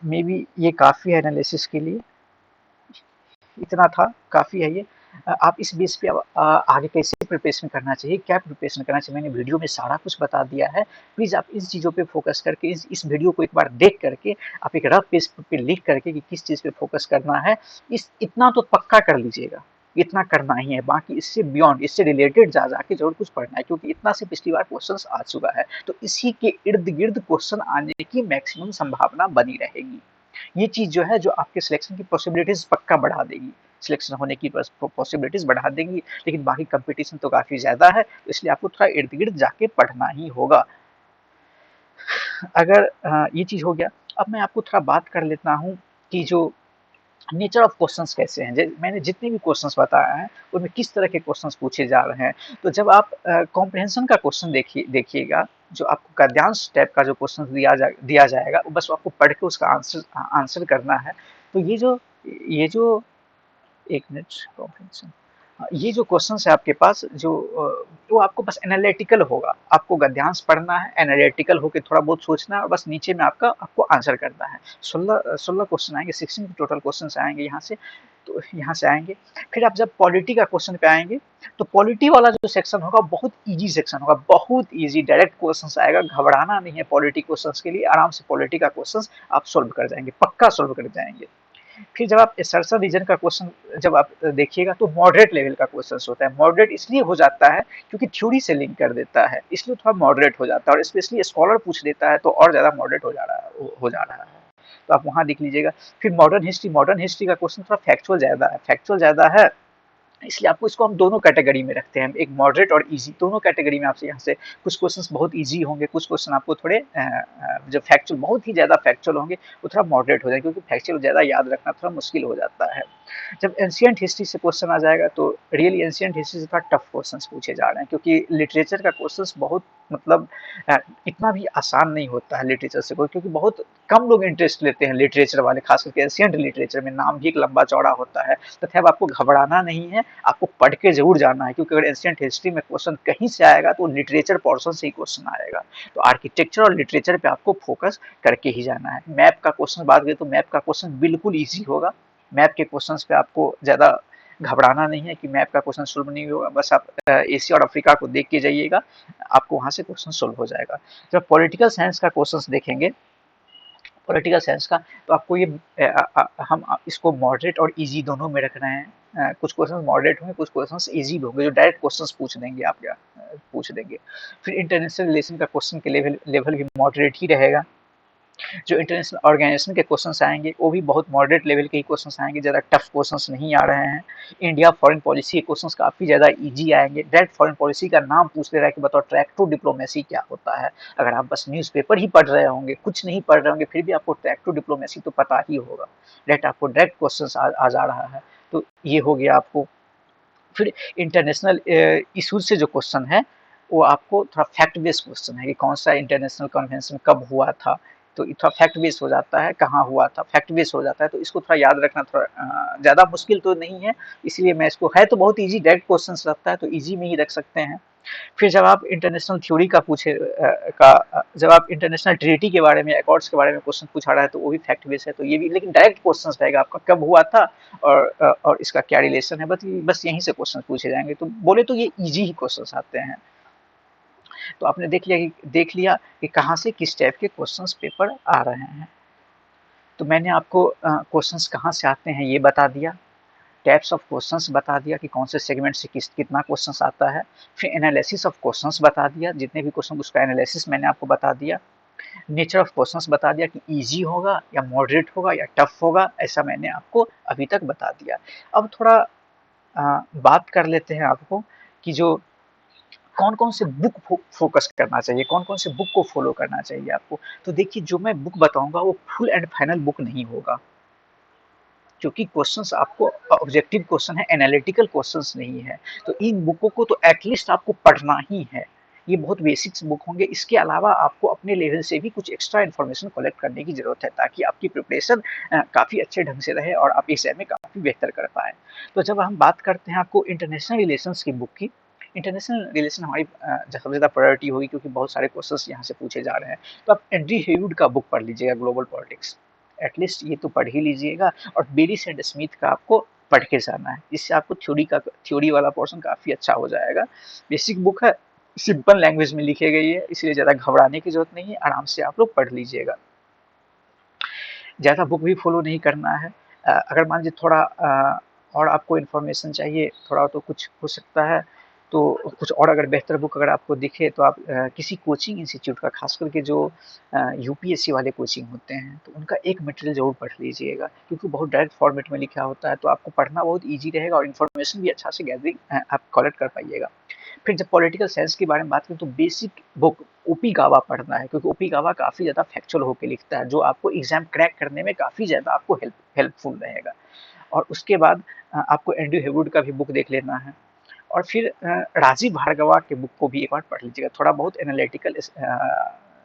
मे बी ये काफ़ी है एनालिसिस के लिए, इतना था, काफ़ी है ये। आप इस बेस पे आगे कैसे प्रिपरेशन करना चाहिए, क्या प्रिपरेशन करना चाहिए, मैंने वीडियो में सारा कुछ बता दिया है। प्लीज़ आप इस चीज़ों पे फोकस करके, इस वीडियो को एक बार देख करके आप एक रफ पेज पे लिख करके कि किस चीज़ पे फोकस करना है, इतना तो पक्का कर लीजिएगा, इतना करना ही है। बाकी इससे बियॉन्ड, इससे रिलेटेड जा जाके जरूर कुछ पढ़ना है, क्योंकि इतना से पिछली बार क्वेश्चंस आ चुका है, तो इसी के इर्द गिर्द क्वेश्चन आने की मैक्सिमम संभावना बनी रहेगी। ये चीज़ जो है, जो आपके सिलेक्शन की पॉसिबिलिटीज पक्का बढ़ा देगी। सिलेक्शन होने की पॉसिबिलिटीज़ बढ़ा देंगी, लेकिन बाकी कंपटीशन तो काफ़ी ज़्यादा है, तो इसलिए आपको थोड़ा इर्द-गिर्द जाके पढ़ना ही होगा। अगर ये चीज़ हो गया, अब मैं आपको थोड़ा बात कर लेता हूँ कि जो नेचर ऑफ क्वेश्चंस कैसे हैं। मैंने जितने भी क्वेश्चंस बताया है उनमें किस तरह के क्वेश्चंस पूछे जा रहे हैं। तो जब आप कॉम्प्रहेंशन का क्वेश्चन देखिएगा, जो आपको गद्यांश टाइप का जो क्वेश्चन दिया जाएगा, बस आपको पढ़ के उसका आंसर आंसर करना है। तो ये जो एक मिनट, कॉम्प्रहेंशन, ये जो क्वेश्चंस है आपके पास, जो वो आपको बस एनालिटिकल होगा। आपको गद्यांश पढ़ना है, एनालिटिकल होकर थोड़ा बहुत सोचना है और बस नीचे में आपको आंसर करना है। 16 क्वेश्चन आएंगे, 16 टोटल क्वेश्चन आएंगे यहाँ से। तो यहाँ से आएंगे, फिर आप जब पॉलिटी का क्वेश्चन पे आएंगे, तो पॉलिटी वाला जो सेक्शन होगा बहुत इजी सेक्शन होगा, बहुत इजी डायरेक्ट क्वेश्चन आएगा। घबराना नहीं है पॉलिटी क्वेश्चन के लिए, आराम से पॉलिटी का क्वेश्चन आप सोल्व कर जाएंगे, पक्का सोल्व कर जाएंगे। फिर जब आप असर्शन रीजन का क्वेश्चन जब आप देखिएगा, तो मॉडरेट लेवल का क्वेश्चन होता है। मॉडरेट इसलिए हो जाता है क्योंकि थ्योरी से लिंक कर देता है, इसलिए थोड़ा मॉडरेट हो जाता है, और स्पेशली स्कॉलर पूछ देता है तो और ज़्यादा मॉडरेट हो जा रहा है। तो आप वहाँ देख लीजिएगा। फिर मॉडर्न हिस्ट्री का क्वेश्चन थोड़ा फैक्चुअल ज़्यादा है, इसलिए आपको इसको हम दोनों कैटेगरी में रखते हैं, एक मॉडरेट और इजी, दोनों कैटेगरी में आपसे यहाँ से कुछ क्वेश्चंस बहुत इजी होंगे, कुछ क्वेश्चन आपको थोड़े जो फैक्चुअल बहुत ही ज़्यादा फैक्चुअल होंगे वो थोड़ा मॉडरेट हो जाएंगे, क्योंकि फैक्चुअल ज़्यादा याद रखना थोड़ा मुश्किल हो जाता है। जब एंशियंट हिस्ट्री से क्वेश्चन आ जाएगा, तो रियली एंशियंट हिस्ट्री से थोड़ा टफ क्वेश्चंस पूछे जा रहे हैं, क्योंकि लिटरेचर का क्वेश्चंस बहुत मतलब इतना भी आसान नहीं होता है लिटरेचर से कोई, क्योंकि बहुत कम लोग इंटरेस्ट लेते हैं लिटरेचर वाले, खास करके एंशियंट लिटरेचर में नाम भी एक लंबा चौड़ा होता है। तथा आपको घबराना नहीं है, आपको पढ़ के जरूर जाना है, क्योंकि अगर एंशियंट हिस्ट्री में क्वेश्चन कहीं से आएगा तो लिटरेचर पोर्शन से ही क्वेश्चन आएगा। तो आर्किटेक्चर और लिटरेचर पे आपको फोकस करके ही जाना है। मैप का क्वेश्चन बात करें तो मैप का क्वेश्चन बिल्कुल ईजी होगा। मैप के क्वेश्चंस पे आपको ज़्यादा घबराना नहीं है कि मैप का क्वेश्चन सोल्व नहीं होगा, बस आप एशिया और अफ्रीका को देख के जाइएगा, आपको वहाँ से क्वेश्चन सोल्व हो जाएगा। जब पॉलिटिकल साइंस का क्वेश्चंस देखेंगे, पॉलिटिकल साइंस का, तो आपको हम इसको मॉडरेट और इजी दोनों में रख रहे हैं। कुछ क्वेश्चंस मॉडरेट होंगे, कुछ क्वेश्चंस इजी भी होंगे, जो डायरेक्ट क्वेश्चंस पूछ देंगे आप क्या पूछ देंगे। फिर इंटरनेशनल रिलेशन का क्वेश्चन के लेवल भी मॉडरेट ही रहेगा। जो इंटरनेशनल ऑर्गेनाइजेशन के क्वेश्चंस आएंगे वो भी बहुत मॉडरेट लेवल के ही क्वेश्चंस आएंगे, ज़्यादा टफ क्वेश्चंस नहीं आ रहे हैं। इंडिया फॉरेन पॉलिसी के क्वेश्चंस काफ़ी ज़्यादा इजी आएंगे। डायरेक्ट फॉरेन पॉलिसी का नाम पूछ ले रहा है कि बताओ ट्रैक टू डिप्लोमेसी क्या होता है। अगर आप बस न्यूज़पेपर ही पढ़ रहे होंगे, कुछ नहीं पढ़ रहे होंगे, फिर भी आपको ट्रैक टू डिप्लोमेसी तो पता ही होगा। डायरेक्ट क्वेश्चन आ जा रहा है, तो ये हो गया आपको। फिर इंटरनेशनल इशूज से जो क्वेश्चन है, वो आपको थोड़ा फैक्ट बेस्ड क्वेश्चन है कि कौन सा इंटरनेशनल कन्वेंशन कब हुआ था, तो थोड़ा फैक्ट बेस्ड हो जाता है, कहाँ हुआ था, फैक्ट बेस्ड हो जाता है, तो इसको थोड़ा याद रखना थोड़ा ज़्यादा मुश्किल तो नहीं है। इसलिए मैं इसको, है तो बहुत इजी, डायरेक्ट क्वेश्चन रहता है तो इजी में ही रख सकते हैं। फिर जब आप इंटरनेशनल थ्योरी का जब आप इंटरनेशनल ट्रीटी के बारे में, अकॉर्ड्स के बारे में क्वेश्चन पूछा रहा है, तो वो भी फैक्ट बेस्ड है, तो ये भी, लेकिन डायरेक्ट क्वेश्चन रहेगा आपका कब हुआ था और इसका क्या रिलेशन है, बस यहीं से क्वेश्चन पूछे जाएंगे। तो बोले तो ये इजी ही क्वेश्चन आते हैं। तो आपने देख लिया कि कहाँ से किस टाइप के क्वेश्चंस पेपर आ रहे हैं। तो मैंने आपको क्वेश्चंस कहाँ से आते हैं ये बता दिया, टाइप्स ऑफ क्वेश्चंस बता दिया कि कौन से सेगमेंट से कितना क्वेश्चंस आता है। फिर एनालिसिस ऑफ क्वेश्चंस बता दिया, जितने भी क्वेश्चन उसका एनालिसिस मैंने आपको बता दिया। नेचर ऑफ क्वेश्चंस बता दिया कि इजी होगा या मॉडरेट होगा या टफ होगा, ऐसा मैंने आपको अभी तक बता दिया। अब थोड़ा बात कर लेते हैं आपको कि जो कौन कौन से बुक फोकस करना चाहिए, कौन कौन से बुक को फॉलो करना चाहिए आपको। तो देखिए, जो मैं बुक बताऊंगा वो फुल एंड फाइनल बुक नहीं होगा, क्योंकि क्वेश्चंस आपको ऑब्जेक्टिव क्वेश्चन है, एनालिटिकल क्वेश्चंस नहीं है। तो इन बुकों को तो एटलीस्ट आपको पढ़ना ही है, ये बहुत बेसिक्स बुक होंगे। इसके अलावा आपको अपने लेवल से भी कुछ एक्स्ट्रा इन्फॉर्मेशन कलेक्ट करने की जरूरत है, ताकि आपकी प्रिपरेशन काफ़ी अच्छे ढंग से रहे और आप एग्जाम में काफ़ी बेहतर कर पाए। तो जब हम बात करते हैं आपको इंटरनेशनल रिलेशंस की बुक की, इंटरनेशनल रिलेशन हमारी सबसे ज़्यादा प्रायोरिटी होगी, क्योंकि बहुत सारे क्वेश्चंस यहाँ से पूछे जा रहे हैं। तो आप एंड्री हेवुड का बुक पढ़ लीजिएगा, ग्लोबल पॉलिटिक्स, एटलीस्ट ये तो पढ़ ही लीजिएगा। और बेरिस एंड स्मिथ का आपको पढ़ के जाना है, इससे आपको थ्योरी वाला पोर्शन काफ़ी अच्छा हो जाएगा। बेसिक बुक है, सिंपल लैंग्वेज में लिखी गई है, इसलिए ज़्यादा घबराने की जरूरत नहीं है, आराम से आप लोग पढ़ लीजिएगा। ज़्यादा बुक भी फॉलो नहीं करना है। अगर मान लीजिए थोड़ा और आपको इन्फॉर्मेशन चाहिए थोड़ा, तो कुछ हो सकता है तो कुछ और अगर बेहतर बुक अगर आपको दिखे तो आप किसी कोचिंग इंस्टीट्यूट का, खास करके जो यूपीएससी वाले कोचिंग होते हैं, तो उनका एक मटेरियल ज़रूर पढ़ लीजिएगा, क्योंकि बहुत डायरेक्ट फॉर्मेट में लिखा होता है, तो आपको पढ़ना बहुत ईजी रहेगा और इन्फॉर्मेशन भी अच्छा से गैदरिंग आप कलेक्ट कर पाइएगा। फिर जब पॉलिटिकल साइंस के बारे में बात करें तो बेसिक बुक ओपी गावा पढ़ना है, क्योंकि ओपी गावा काफ़ी ज़्यादा फैक्चुअल होकर लिखता है, जो आपको एग्जाम क्रैक करने में काफ़ी ज़्यादा आपको हेल्पफुल रहेगा। और उसके बाद आपको एंड्रयू हेवुड का भी बुक देख लेना है, और फिर राजीव भार्गवा के बुक को भी एक बार पढ़ लीजिएगा। थोड़ा बहुत एनालिटिकल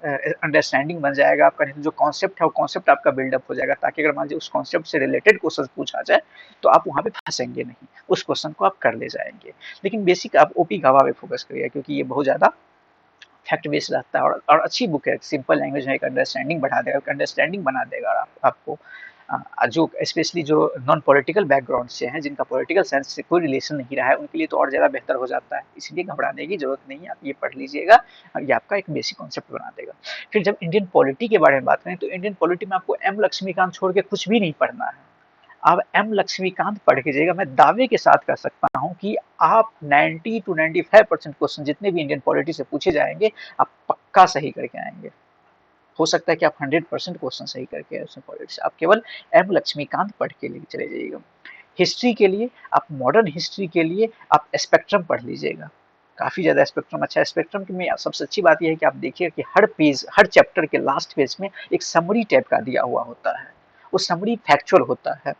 अंडरस्टैंडिंग बन जाएगा आपका, जो कॉन्सेप्ट है वो कॉन्सेप्ट आपका बिल्डअप हो जाएगा, ताकि अगर मान लीजिए उस कॉन्सेप्ट से रिलेटेड क्वेश्चन पूछा जाए तो आप वहाँ पे फंसेंगे नहीं, उस क्वेश्चन को आप कर ले जाएंगे। लेकिन बेसिक आप ओपी गावा पे फोकस करिएगा, क्योंकि ये बहुत ज़्यादा फैक्ट बेस्ड रहता है, और अच्छी बुक है, सिंपल लैंग्वेज में एक अंडरस्टैंडिंग बढ़ा देगा, अंडरस्टैंडिंग बना देगा आपको। जो स्पेशली जो नॉन पॉलिटिकल बैकग्राउंड से हैं, जिनका पॉलिटिकल साइंस से कोई रिलेशन नहीं रहा है, उनके लिए तो और ज़्यादा बेहतर हो जाता है, इसलिए घबराने की जरूरत नहीं है, आप ये पढ़ लीजिएगा और ये आपका एक बेसिक कॉन्सेप्ट बना देगा। फिर जब इंडियन पॉलिटी के बारे में बात करें तो इंडियन पॉलिटी में आपको एम लक्ष्मीकांत छोड़ के कुछ भी नहीं पढ़ना है। आप एम लक्ष्मीकांत पढ़ के जाइएगा, मैं दावे के साथ कह सकता हूँ कि आप 90 to 95% क्वेश्चन जितने भी इंडियन पॉलिटी से पूछे जाएंगे आप पक्का सही करके आएंगे। हो सकता है कि आप 100% क्वेश्चन सही करके आए उसमें पॉलिटिक्स, आप केवल एम लक्ष्मीकांत पढ़ के लेके चले जाइएगा। हिस्ट्री के लिए आप मॉडर्न हिस्ट्री के लिए आप स्पेक्ट्रम पढ़ लीजिएगा, काफ़ी ज़्यादा स्पेक्ट्रम अच्छा है। स्पेक्ट्रम में सबसे अच्छी बात यह है कि आप देखिए कि हर पेज, हर चैप्टर के लास्ट पेज में एक समरी टाइप का दिया हुआ होता है, वो समरी फैक्चुअल होता है,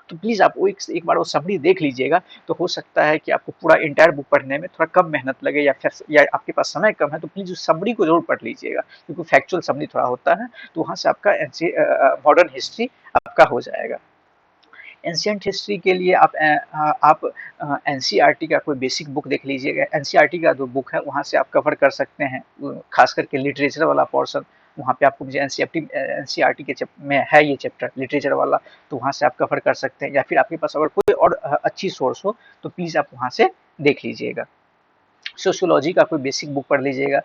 तो प्लीज़ आप वो एक बार वो समरी देख लीजिएगा, तो हो सकता है कि आपको पूरा इंटायर बुक पढ़ने में थोड़ा कम मेहनत लगे, या आपके पास समय कम है, तो प्लीज़ उस समरी को जरूर पढ़ लीजिएगा, क्योंकि फैक्चुअल समरी थोड़ा होता है, तो वहाँ से आपका मॉडर्न हिस्ट्री आपका हो जाएगा। एंशियंट हिस्ट्री के लिए आप एनसीईआरटी का कोई बेसिक बुक देख लीजिएगा, एनसीईआरटी का जो बुक है वहाँ से आप कवर कर सकते हैं, खास करके लिटरेचर वाला पोर्शन, वहाँ पे आपको मुझे एनसीईआरटी के में है ये चैप्टर लिटरेचर वाला, तो वहाँ से आप कवर कर सकते हैं, या फिर आपके पास अगर कोई और अच्छी सोर्स हो तो प्लीज़ आप वहाँ से देख लीजिएगा। सोशियोलॉजी का कोई बेसिक बुक पढ़ लीजिएगा।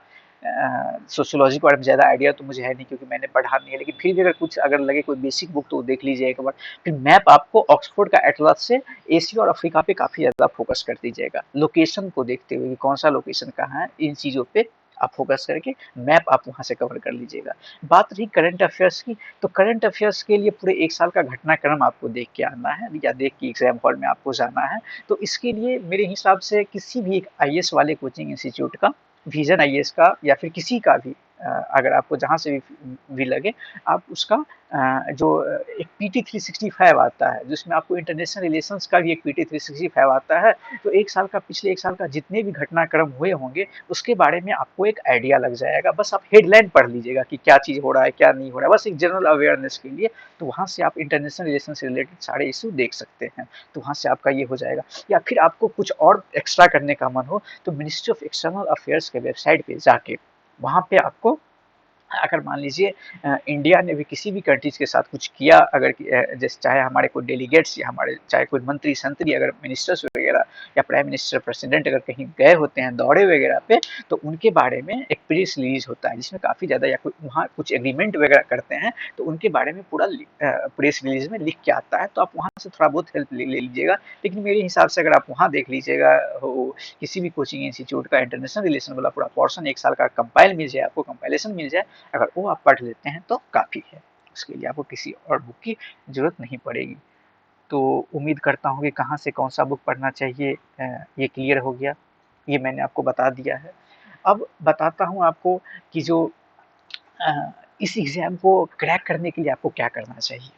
सोशियोलॉजी के बारे में ज़्यादा आइडिया तो मुझे है नहीं, क्योंकि मैंने पढ़ा नहीं है, लेकिन फिर भी अगर कुछ अगर लगे कोई बेसिक बुक तो देख लीजिए एक बार। फिर मैप आपको ऑक्सफोर्ड का एटलस से एशिया और अफ्रीका पे काफ़ी ज़्यादा फोकस कर दीजिएगा, लोकेशन को देखते हुए कि कौन सा लोकेशन कहाँ है, इन चीज़ों पे आप फोकस करके मैप आप वहाँ से कवर कर लीजिएगा। बात रही करंट अफेयर्स की, तो करंट अफेयर्स के लिए पूरे एक साल का घटनाक्रम आपको देख के आना है, या देख के एग्जाम हॉल में आपको जाना है। तो इसके लिए मेरे हिसाब से किसी भी एक आईएएस वाले कोचिंग इंस्टीट्यूट का, विजन आईएएस का, या फिर किसी का भी अगर आपको जहाँ से भी लगे, आप उसका जो एक पीटी 365 आता है, जिसमें आपको इंटरनेशनल रिलेशंस का भी एक पीटी 365 आता है, तो एक साल का, पिछले एक साल का जितने भी घटनाक्रम हुए होंगे उसके बारे में आपको एक आइडिया लग जाएगा। बस आप हेडलाइन पढ़ लीजिएगा कि क्या चीज़ हो रहा है क्या नहीं हो रहा है, बस एक जनरल अवेयरनेस के लिए, तो वहाँ से आप इंटरनेशनल रिलेशन से रिलेटेड सारे इशू देख सकते हैं, तो वहाँ से आपका ये हो जाएगा। या फिर आपको कुछ और एक्स्ट्रा करने का मन हो तो मिनिस्ट्री ऑफ एक्सटर्नल अफेयर्स के वेबसाइट पे जाके, वहाँ पे आपको अगर मान लीजिए इंडिया ने भी किसी भी कंट्रीज के साथ कुछ किया, अगर जैसे चाहे हमारे कोई डेलीगेट्स या हमारे चाहे कोई मंत्री संतरी अगर मिनिस्टर्स वगैरह या प्राइम मिनिस्टर प्रेसिडेंट अगर कहीं गए होते हैं दौरे वगैरह पे, तो उनके बारे में एक प्रेस रिलीज होता है जिसमें काफ़ी ज़्यादा, या कोई वहाँ कुछ एग्रीमेंट वगैरह करते हैं तो उनके बारे में पूरा प्रेस रिलीज में लिख के आता है, तो आप वहाँ से थोड़ा बहुत हेल्प ले लीजिएगा। लेकिन मेरे हिसाब से अगर आप वहाँ देख लीजिएगा, किसी भी कोचिंग इंस्टीट्यूट का इंटरनेशनल रिलेशन वाला पूरा पोर्शन एक साल का कंपाइल मिल जाए, आपको कंपाइलेशन मिल जाए, अगर वो आप पढ़ लेते हैं तो काफ़ी है, उसके लिए आपको किसी और बुक की ज़रूरत नहीं पड़ेगी। तो उम्मीद करता हूँ कि कहाँ से कौन सा बुक पढ़ना चाहिए ये क्लियर हो गया, ये मैंने आपको बता दिया है। अब बताता हूँ आपको कि जो इस एग्ज़ाम को क्रैक करने के लिए आपको क्या करना चाहिए,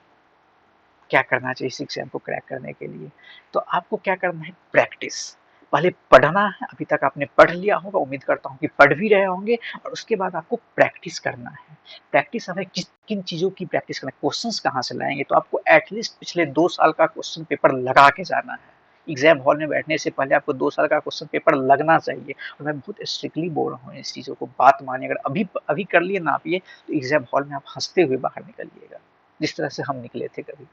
क्या करना चाहिए इस एग्ज़ाम को क्रैक करने के लिए। तो आपको क्या करना है, प्रैक्टिस। पहले पढ़ना है, अभी तक आपने पढ़ लिया होगा, उम्मीद करता हूँ कि पढ़ भी रहे होंगे, और उसके बाद आपको प्रैक्टिस करना है। प्रैक्टिस हमें किन चीज़ों की प्रैक्टिस करना है, क्वेश्चंस कहाँ से लाएंगे, तो आपको एटलीस्ट पिछले 2 साल का क्वेश्चन पेपर लगा के जाना है। एग्जाम हॉल में बैठने से पहले आपको 2 साल का क्वेश्चन पेपर लगना चाहिए, और मैं बहुत स्ट्रिक्टली बोल रहा हूँ इस चीज़ों को, बात मानिए, अगर अभी अभी कर लिए ना आप ये, तो एग्जाम हॉल में आप हंसते हुए बाहर निकलिएगा, जिस तरह से हम निकले थे कभी।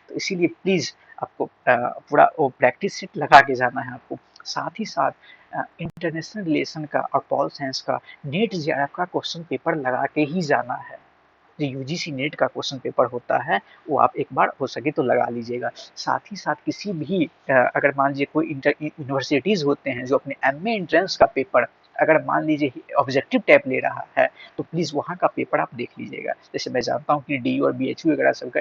तो इसीलिए प्लीज़ आपको पूरा वो प्रैक्टिस सेट लगा के जाना है आपको। साथ ही साथ इंटरनेशनल रिलेशन का और पॉल साइंस का नेट जेआरएफ का क्वेश्चन पेपर लगा के ही जाना है। जो यूजीसी नेट का क्वेश्चन पेपर होता है वो आप एक बार हो सके तो लगा लीजिएगा। साथ ही साथ किसी भी अगर मान लीजिए कोई यूनिवर्सिटीज़ होते हैं जो अपने एमए एंट्रेंस का पेपर अगर मान लीजिए ऑब्जेक्टिव टाइप ले रहा है तो प्लीज़ वहाँ का पेपर आप देख लीजिएगा। जैसे मैं जानता हूँ कि डी और बीएचयू वगैरह सबका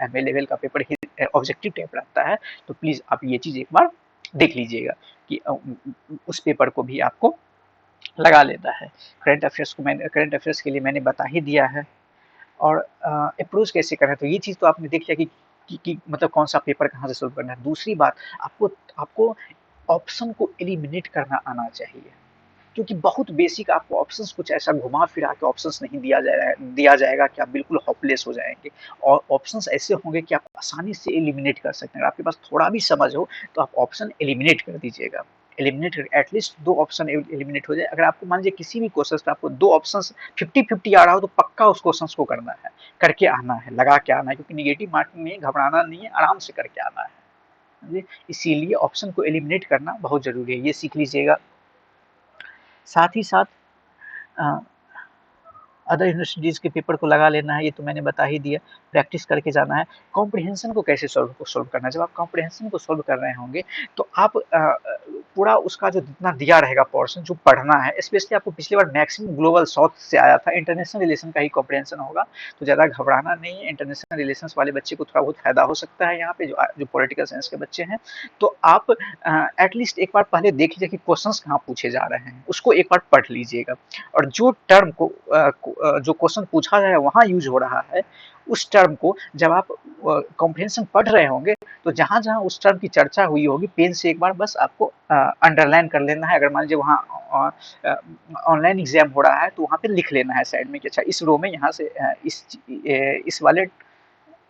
एमए लेवल का पेपर ऑब्जेक्टिव टाइप रहता है, तो प्लीज़ आप ये चीज़ एक बार देख लीजिएगा कि उस पेपर को भी आपको लगा लेता है। करंट अफेयर्स के लिए मैंने बता ही दिया है। और अप्रोच कैसे करें, तो ये चीज़ तो आपने देख लिया कि मतलब कौन सा पेपर कहाँ से सोल्व करना है। दूसरी बात, आपको आपको ऑप्शन को एलिमिनेट करना आना चाहिए, क्योंकि बहुत बेसिक आपको ऑप्शंस कुछ ऐसा घुमा फिरा के ऑप्शंस नहीं दिया जाएगा कि आप बिल्कुल होपलेस हो जाएंगे। और ऑप्शंस ऐसे होंगे कि आप आसानी से एलिमिनेट कर सकते हैं। अगर आपके पास थोड़ा भी समझ हो तो आप ऑप्शन एलिमिनेट कर दीजिएगा। एलिमिनेट एटलीस्ट 2 ऑप्शन एलिमिनेट हो जाए। अगर आपको मान लीजिए किसी भी क्वेश्चन में आपको 2 ऑप्शंस 50-50 आ रहा हो तो पक्का उस क्वेश्चन को करना है, करके आना है, लगा के आना है, क्योंकि नेगेटिव मार्किंग में घबराना नहीं है, आराम से करके आना है। इसीलिए ऑप्शन को एलिमिनेट करना बहुत जरूरी है, ये सीख लीजिएगा। साथ ही साथ अदर यूनिवर्सिटीज़ के पेपर को लगा लेना है, ये तो मैंने बता ही दिया। प्रैक्टिस करके जाना है। कॉम्प्रिहेंशन को कैसे सोल्व करना है, जब आप कॉम्प्रिहेंशन को सोल्व कर रहे होंगे तो आप पूरा उसका जो जितना दिया रहेगा पोर्शन जो पढ़ना है, स्पेशली आपको पिछली बार मैक्सिमम ग्लोबल साउथ से आया था, इंटरनेशनल रिलेशन का ही कॉम्प्रिहेंशन होगा, तो ज़्यादा घबराना नहीं है। इंटरनेशनल रिलेशंस वाले बच्चे को थोड़ा बहुत फायदा हो सकता है यहाँ पे, जो पॉलिटिकल साइंस के बच्चे हैं। तो आप एटलीस्ट एक बार पहले देख लीजिए कि क्वेश्चंस कहाँ पूछे जा रहे हैं, उसको एक बार पढ़ लीजिएगा। और जो टर्म को जो क्वेश्चन पूछा जाए वहाँ यूज हो रहा है, उस टर्म को जब आप कॉम्प्रिहेंशन पढ़ रहे होंगे तो जहाँ जहाँ उस टर्म की चर्चा हुई होगी पेन से एक बार बस आपको अंडरलाइन कर लेना है। अगर मान लीजिए वहाँ ऑनलाइन एग्जाम हो रहा है तो वहाँ पे लिख लेना है साइड में कि अच्छा इस रो में यहाँ से इस वाले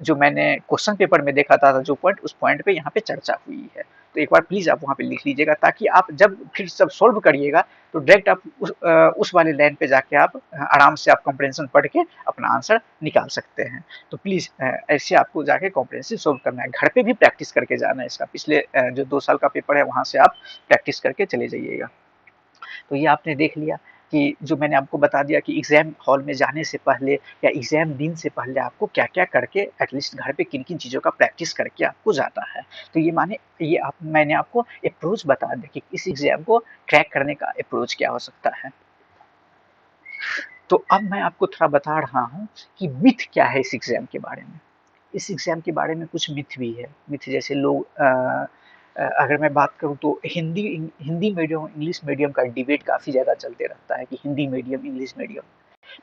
जो मैंने क्वेश्चन पेपर में देखा था जो पॉइंट, उस पॉइंट पे यहाँ पे चर्चा हुई है। तो एक बार प्लीज़ आप वहाँ पे लिख लीजिएगा, ताकि आप जब फिर सब सॉल्व करिएगा तो डायरेक्ट आप उस वाले लाइन पे जाके आप आराम से आप कॉम्प्रिहेंशन पढ़ के अपना आंसर निकाल सकते हैं। तो प्लीज़ ऐसे आपको जाके कॉम्प्रिहेंशन सॉल्व करना है। घर पे भी प्रैक्टिस करके जाना है इसका। पिछले जो 2 साल का पेपर है वहाँ से आप प्रैक्टिस करके चले जाइएगा। तो ये आपने देख लिया कि जो मैंने आपको बता दिया कि एग्ज़ाम हॉल में जाने से पहले या एग्ज़ाम दिन से पहले आपको क्या-क्या करके एटलीस्ट घर पे किन-किन चीज़ों का प्रैक्टिस करके आपको जाना है। तो मैंने आपको अप्रोच बता दिया कि इस एग्ज़ाम को क्रैक करने का अप्रोच क्या हो सकता है। तो अब मैं आपको थोड़ा बता रहा हूँ कि मिथ क्या है इस एग्ज़ाम के बारे में। इस एग्ज़ाम के बारे में कुछ मिथ भी है। मिथ जैसे लोग अगर मैं बात करूँ तो हिंदी मीडियम इंग्लिश मीडियम का डिबेट काफ़ी ज़्यादा चलते रहता है कि Hindi medium English medium.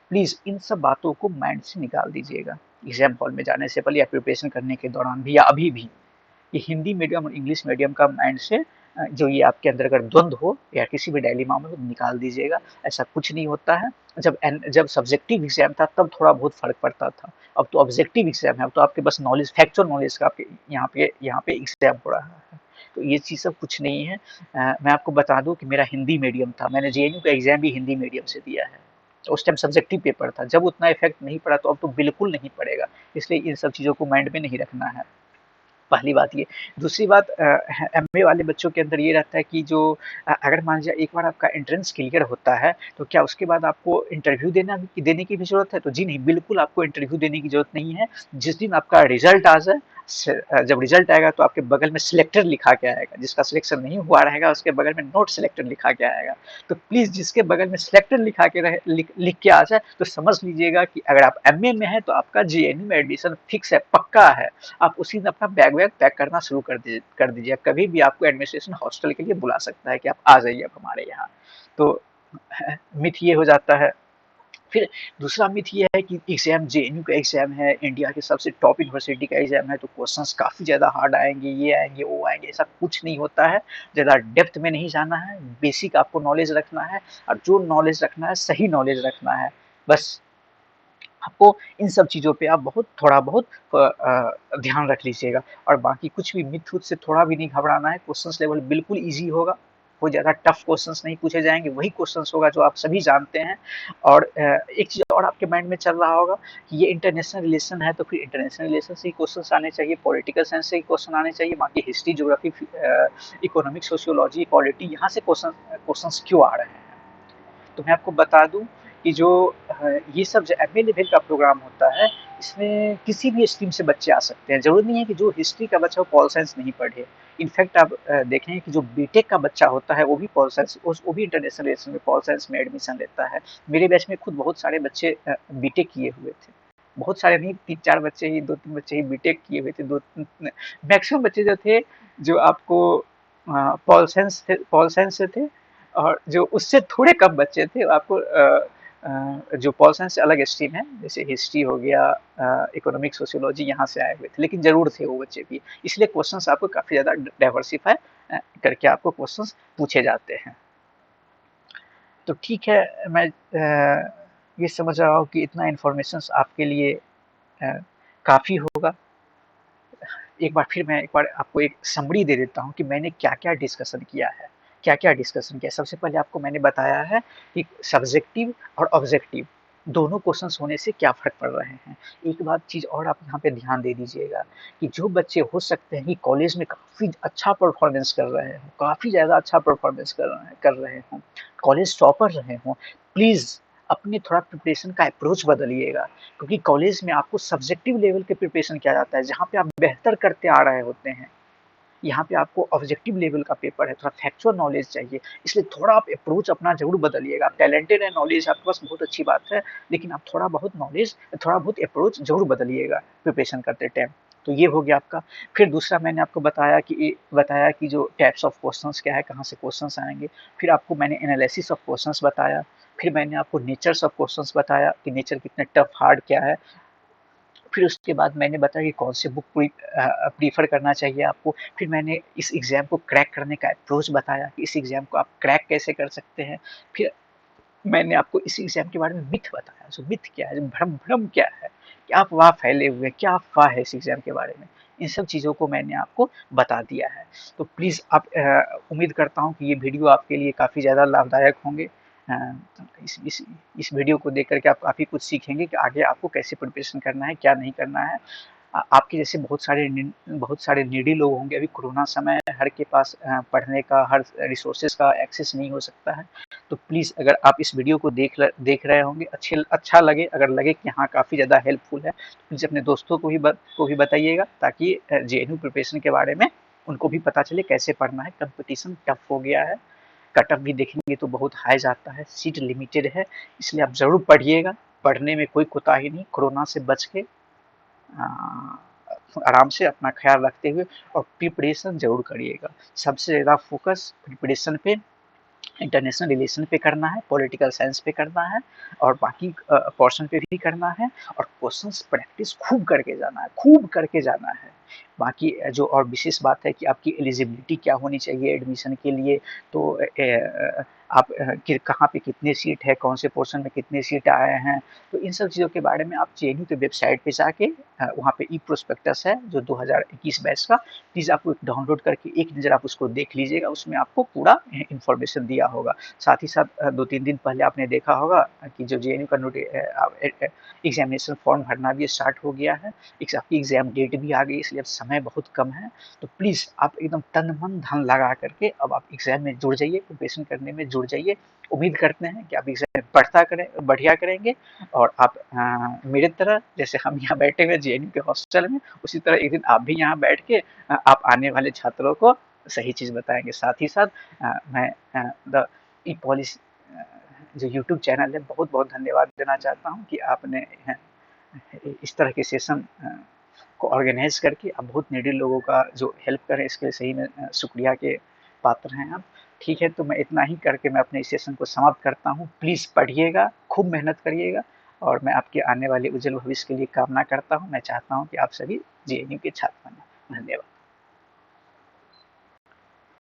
Please इन सब बातों को माइंड से निकाल दीजिएगा। एग्ज़ाम हॉल में जाने से पहले या प्रिपरेशन करने के दौरान भी या अभी भी ये हिंदी मीडियम और इंग्लिश मीडियम का माइंड से जो ये आपके अंदर अगर द्वंद्व हो या किसी भी डायलेमा में निकाल दीजिएगा। ऐसा कुछ नहीं होता है। जब सब्जेक्टिव एग्जाम था तब थोड़ा बहुत फर्क पड़ता था। अब तो ऑब्जेक्टिव एग्जाम है, अब तो आपके बस नॉलेज फैक्चुअल नॉलेज का आपके यहाँ पे एग्जाम हो रहा है। तो ये चीज़ सब कुछ नहीं है। मैं आपको बता दूं कि मेरा हिंदी मीडियम था, मैंने जेएनयू का एग्जाम भी हिंदी मीडियम से दिया है। उस टाइम सब्जेक्टिव पेपर था, जब उतना इफेक्ट नहीं पड़ा तो अब तो बिल्कुल नहीं पड़ेगा। इसलिए इन सब चीज़ों को माइंड में नहीं रखना है। पहली बात ये। दूसरी बात, एमए वाले बच्चों के अंदर ये रहता है कि जो अगर मान लीजिए एक बार आपका एंट्रेंस क्लियर होता है तो क्या उसके बाद आपको इंटरव्यू देने की भी ज़रूरत है? तो जी नहीं, बिल्कुल आपको इंटरव्यू देने की ज़रूरत नहीं है। जिस दिन आपका रिजल्ट आ जाए, जब रिजल्ट आएगा तो आपके बगल में सिलेक्टेड लिखा के आएगा। जिसका सिलेक्शन नहीं हुआ रहेगा उसके बगल में नॉट सिलेक्टेड लिखा के आएगा। तो प्लीज़ जिसके बगल में सिलेक्टेड लिखा के लिख के आ जाए तो समझ लीजिएगा कि अगर आप एमए में हैं तो आपका जेएनयू में एडमिशन फिक्स है, पक्का है। आप उसी दिन अपना बैग वैग पैक करना शुरू कर दीजिए। कभी भी आपको एडमिनिस्ट्रेशन हॉस्टल के लिए बुला सकता है कि आप आ जाइए अब हमारे यहाँ। तो मिथ ये हो जाता है। फिर दूसरा मिथ ये है कि एग्जाम जेएनयू का एग्जाम है, इंडिया के सबसे टॉप यूनिवर्सिटी का एग्जाम है, तो क्वेश्चंस काफ़ी ज़्यादा हार्ड आएंगे, ये आएंगे वो आएंगे। ऐसा कुछ नहीं होता है। ज़्यादा डेप्थ में नहीं जाना है, बेसिक आपको नॉलेज रखना है। और जो नॉलेज रखना है सही नॉलेज रखना है बस। आपको इन सब चीज़ों पे आप थोड़ा बहुत ध्यान रख लीजिएगा। और बाकी कुछ भी मिथ उथ से थोड़ा भी नहीं घबराना है। क्वेश्चंस लेवल बिल्कुल ईजी होगा, कोई ज़्यादा टफ क्वेश्चंस नहीं पूछे जाएंगे, वही क्वेश्चंस होगा जो आप सभी जानते हैं। और एक चीज़ और आपके माइंड में चल रहा होगा कि ये इंटरनेशनल रिलेशन है तो फिर इंटरनेशनल रिलेशन से ही क्वेश्चन आने चाहिए, पॉलिटिकल साइंस से ही क्वेश्चन आने चाहिए, बाकी history geography economics sociology polity यहाँ से क्वेश्चन क्यों आ रहे हैं। तो मैं आपको बता दूं कि जो ये सब जो एमए लेवल का प्रोग्राम होता है, इसमें किसी भी स्ट्रीम से बच्चे आ सकते हैं। ज़रूरी नहीं है कि जो हिस्ट्री का बच्चा हो पॉल साइंस नहीं पढ़े। इनफैक्ट आप देखें कि जो बीटेक का बच्चा होता है वो भी पॉल साइंस वो भी इंटरनेशनल रिलेशन में पॉल साइंस में एडमिशन लेता है। मेरे बैच में खुद बहुत सारे बच्चे बीटेक किए हुए थे। बहुत सारे नहीं, 3-4 बच्चे ही, 2-3 बच्चे ही बीटेक किए हुए थे। दो मैक्सिमम बच्चे जो थे, जो आपको पॉल साइंस से थे, और जो उससे थोड़े कम बच्चे थे वो आपको जो पॉल साइंस से अलग स्ट्रीम है, जैसे हिस्ट्री हो गया, इकोनॉमिक सोशियोलॉजी, यहाँ से आए हुए थे, लेकिन जरूर थे वो बच्चे भी। इसलिए क्वेश्चंस आपको काफ़ी ज़्यादा डाइवर्सिफाई करके आपको क्वेश्चंस पूछे जाते हैं। तो ठीक है, मैं ये समझ रहा हूँ कि इतना इन्फॉर्मेशन आपके लिए काफ़ी होगा। एक बार आपको एक समरी दे देता हूँ कि मैंने क्या-क्या डिस्कशन किया है। क्या-क्या डिस्कशन किया। सबसे पहले आपको मैंने बताया है कि सब्जेक्टिव और ऑब्जेक्टिव दोनों क्वेश्चंस होने से क्या फ़र्क पड़ रहे हैं। एक बात चीज़ और आप यहाँ पे ध्यान दे दीजिएगा कि जो बच्चे हो सकते हैं कि कॉलेज में काफ़ी अच्छा परफॉर्मेंस कर रहे हों, काफ़ी ज़्यादा अच्छा परफॉर्मेंस कर रहे हों, कॉलेज टॉपर रहे हों, प्लीज़ अपने थोड़ा प्रिपरेशन का अप्रोच बदलिएगा। क्योंकि कॉलेज में आपको सब्जेक्टिव लेवल के प्रिपरेशन किया जाता है, जहाँ पे आप बेहतर करते आ रहे होते हैं। यहाँ पे आपको ऑब्जेक्टिव लेवल का पेपर है, थोड़ा फैक्चुअल नॉलेज चाहिए, इसलिए थोड़ा आप अप्रोच अपना ज़रूर बदलिएगा। आप टैलेंटेड है, नॉलेज आपके पास बहुत अच्छी बात है, लेकिन आप थोड़ा बहुत नॉलेज, थोड़ा बहुत अप्रोच ज़रूर बदलिएगा प्रिपरेशन करते टाइम। तो ये हो गया आपका। फिर दूसरा मैंने आपको बताया कि जो टाइप्स ऑफ क्वेश्चंस क्या है, कहाँ से क्वेश्चंस आएँगे। फिर आपको मैंने एनालिसिस ऑफ क्वेश्चंस बताया। फिर मैंने आपको नेचर्स ऑफ क्वेश्चंस बताया कि नेचर कितने टफ, हार्ड क्या है। फिर उसके बाद मैंने बताया कि कौन सी बुक प्रीफर करना चाहिए आपको। फिर मैंने इस एग्ज़ाम को क्रैक करने का अप्रोच बताया कि इस एग्ज़ाम को आप क्रैक कैसे कर सकते हैं। फिर मैंने आपको इस एग्ज़ाम के बारे में मिथ बताया, जो मिथ क्या है, जो भ्रम भ्रम क्या है, क्या अफ़वाह फैले हुए हैं, क्या अफ़वाह है इस एग्ज़ाम के बारे में। इन सब चीज़ों को मैंने आपको बता दिया है। तो प्लीज़ आप उम्मीद करता हूँ कि ये वीडियो आपके लिए काफ़ी ज़्यादा लाभदायक होंगे। अ, इस वीडियो को देख कर के आप काफ़ी कुछ सीखेंगे कि आगे आपको कैसे प्रिपरेशन करना है, क्या नहीं करना है। आपके जैसे बहुत सारे नीडी लोग होंगे। अभी कोरोना समय है, हर के पास पढ़ने का, हर रिसोर्सेज का एक्सेस नहीं हो सकता है। तो प्लीज़ अगर आप इस वीडियो को देख रहे होंगे, अच्छा लगे, अगर लगे कि हाँ काफ़ी ज़्यादा हेल्पफुल है, तो प्लीज़ अपने दोस्तों को भी बताइएगा, ताकि जेएनयू प्रिपरेशन के बारे में उनको भी पता चले कैसे पढ़ना है। कंपटीशन टफ हो गया है, कट ऑफ भी देखेंगे तो बहुत हाई जाता है, सीट लिमिटेड है, इसलिए आप ज़रूर पढ़िएगा। पढ़ने में कोई कोताही नहीं, कोरोना से बच के आराम से अपना ख्याल रखते हुए और प्रिपरेशन जरूर करिएगा। सबसे ज़्यादा फोकस प्रिपरेशन पे, इंटरनेशनल रिलेशन पे करना है, पॉलिटिकल साइंस पे करना है, और बाकी पोर्शन पे भी करना है। और क्वेश्चंस प्रैक्टिस खूब करके जाना है, खूब करके जाना है। बाकी जो और विशेष बात है कि आपकी एलिजिबिलिटी क्या होनी चाहिए एडमिशन के लिए। तो आप कहाँ पे कितने सीट है, कौन से पोर्शन में कितने सीट आए हैं, तो इन सब चीज़ों के बारे में आप जेएनयू के वेबसाइट पे जाके वहाँ पे ई प्रोस्पेक्टस है जो 2021 बैच का, प्लीज़ आप डाउनलोड करके एक नज़र आप उसको देख लीजिएगा। उसमें आपको पूरा इन्फॉर्मेशन दिया होगा। साथ ही साथ 2-3 दिन पहले आपने देखा होगा कि जो जेएनयू का एग्जामिनेशन फॉर्म भरना भी स्टार्ट हो गया है। आपकी एग्जाम डेट भी आ गई, इसलिए अब समय बहुत कम है। तो प्लीज़ आप एकदम तन मन धन लगा करके अब आप एग्जाम में जुड़ जाइए, प्रिपरेशन करने में जुड़ जाइए। उम्मीद करते हैं कि आप एग्जाम में बढ़िया करेंगे, और आप मेरे तरह, जैसे हम यहाँ बैठे हुए जेएनयू के हॉस्टल में, उसी तरह एक दिन आप भी यहाँ बैठ के आप आने वाले छात्रों को सही चीज़ बताएंगे। साथ ही साथ मैं द ई पॉलिसी जो यूट्यूब चैनल है, बहुत बहुत धन्यवाद देना चाहता हूँ कि आपने इस तरह के सेशन को ऑर्गेनाइज करके आप बहुत नीडी लोगों का जो हेल्प करें, इसके लिए सही में शुक्रिया के पात्र हैं आप। ठीक है, तो मैं इतना ही करके मैं अपने इस सेशन को समाप्त करता हूँ। प्लीज़ पढ़िएगा, खूब मेहनत करिएगा, और मैं आपके आने वाले उज्जवल भविष्य के लिए कामना करता हूँ। मैं चाहता हूँ कि आप सभी जेएनयू के छात्र बनें। धन्यवाद।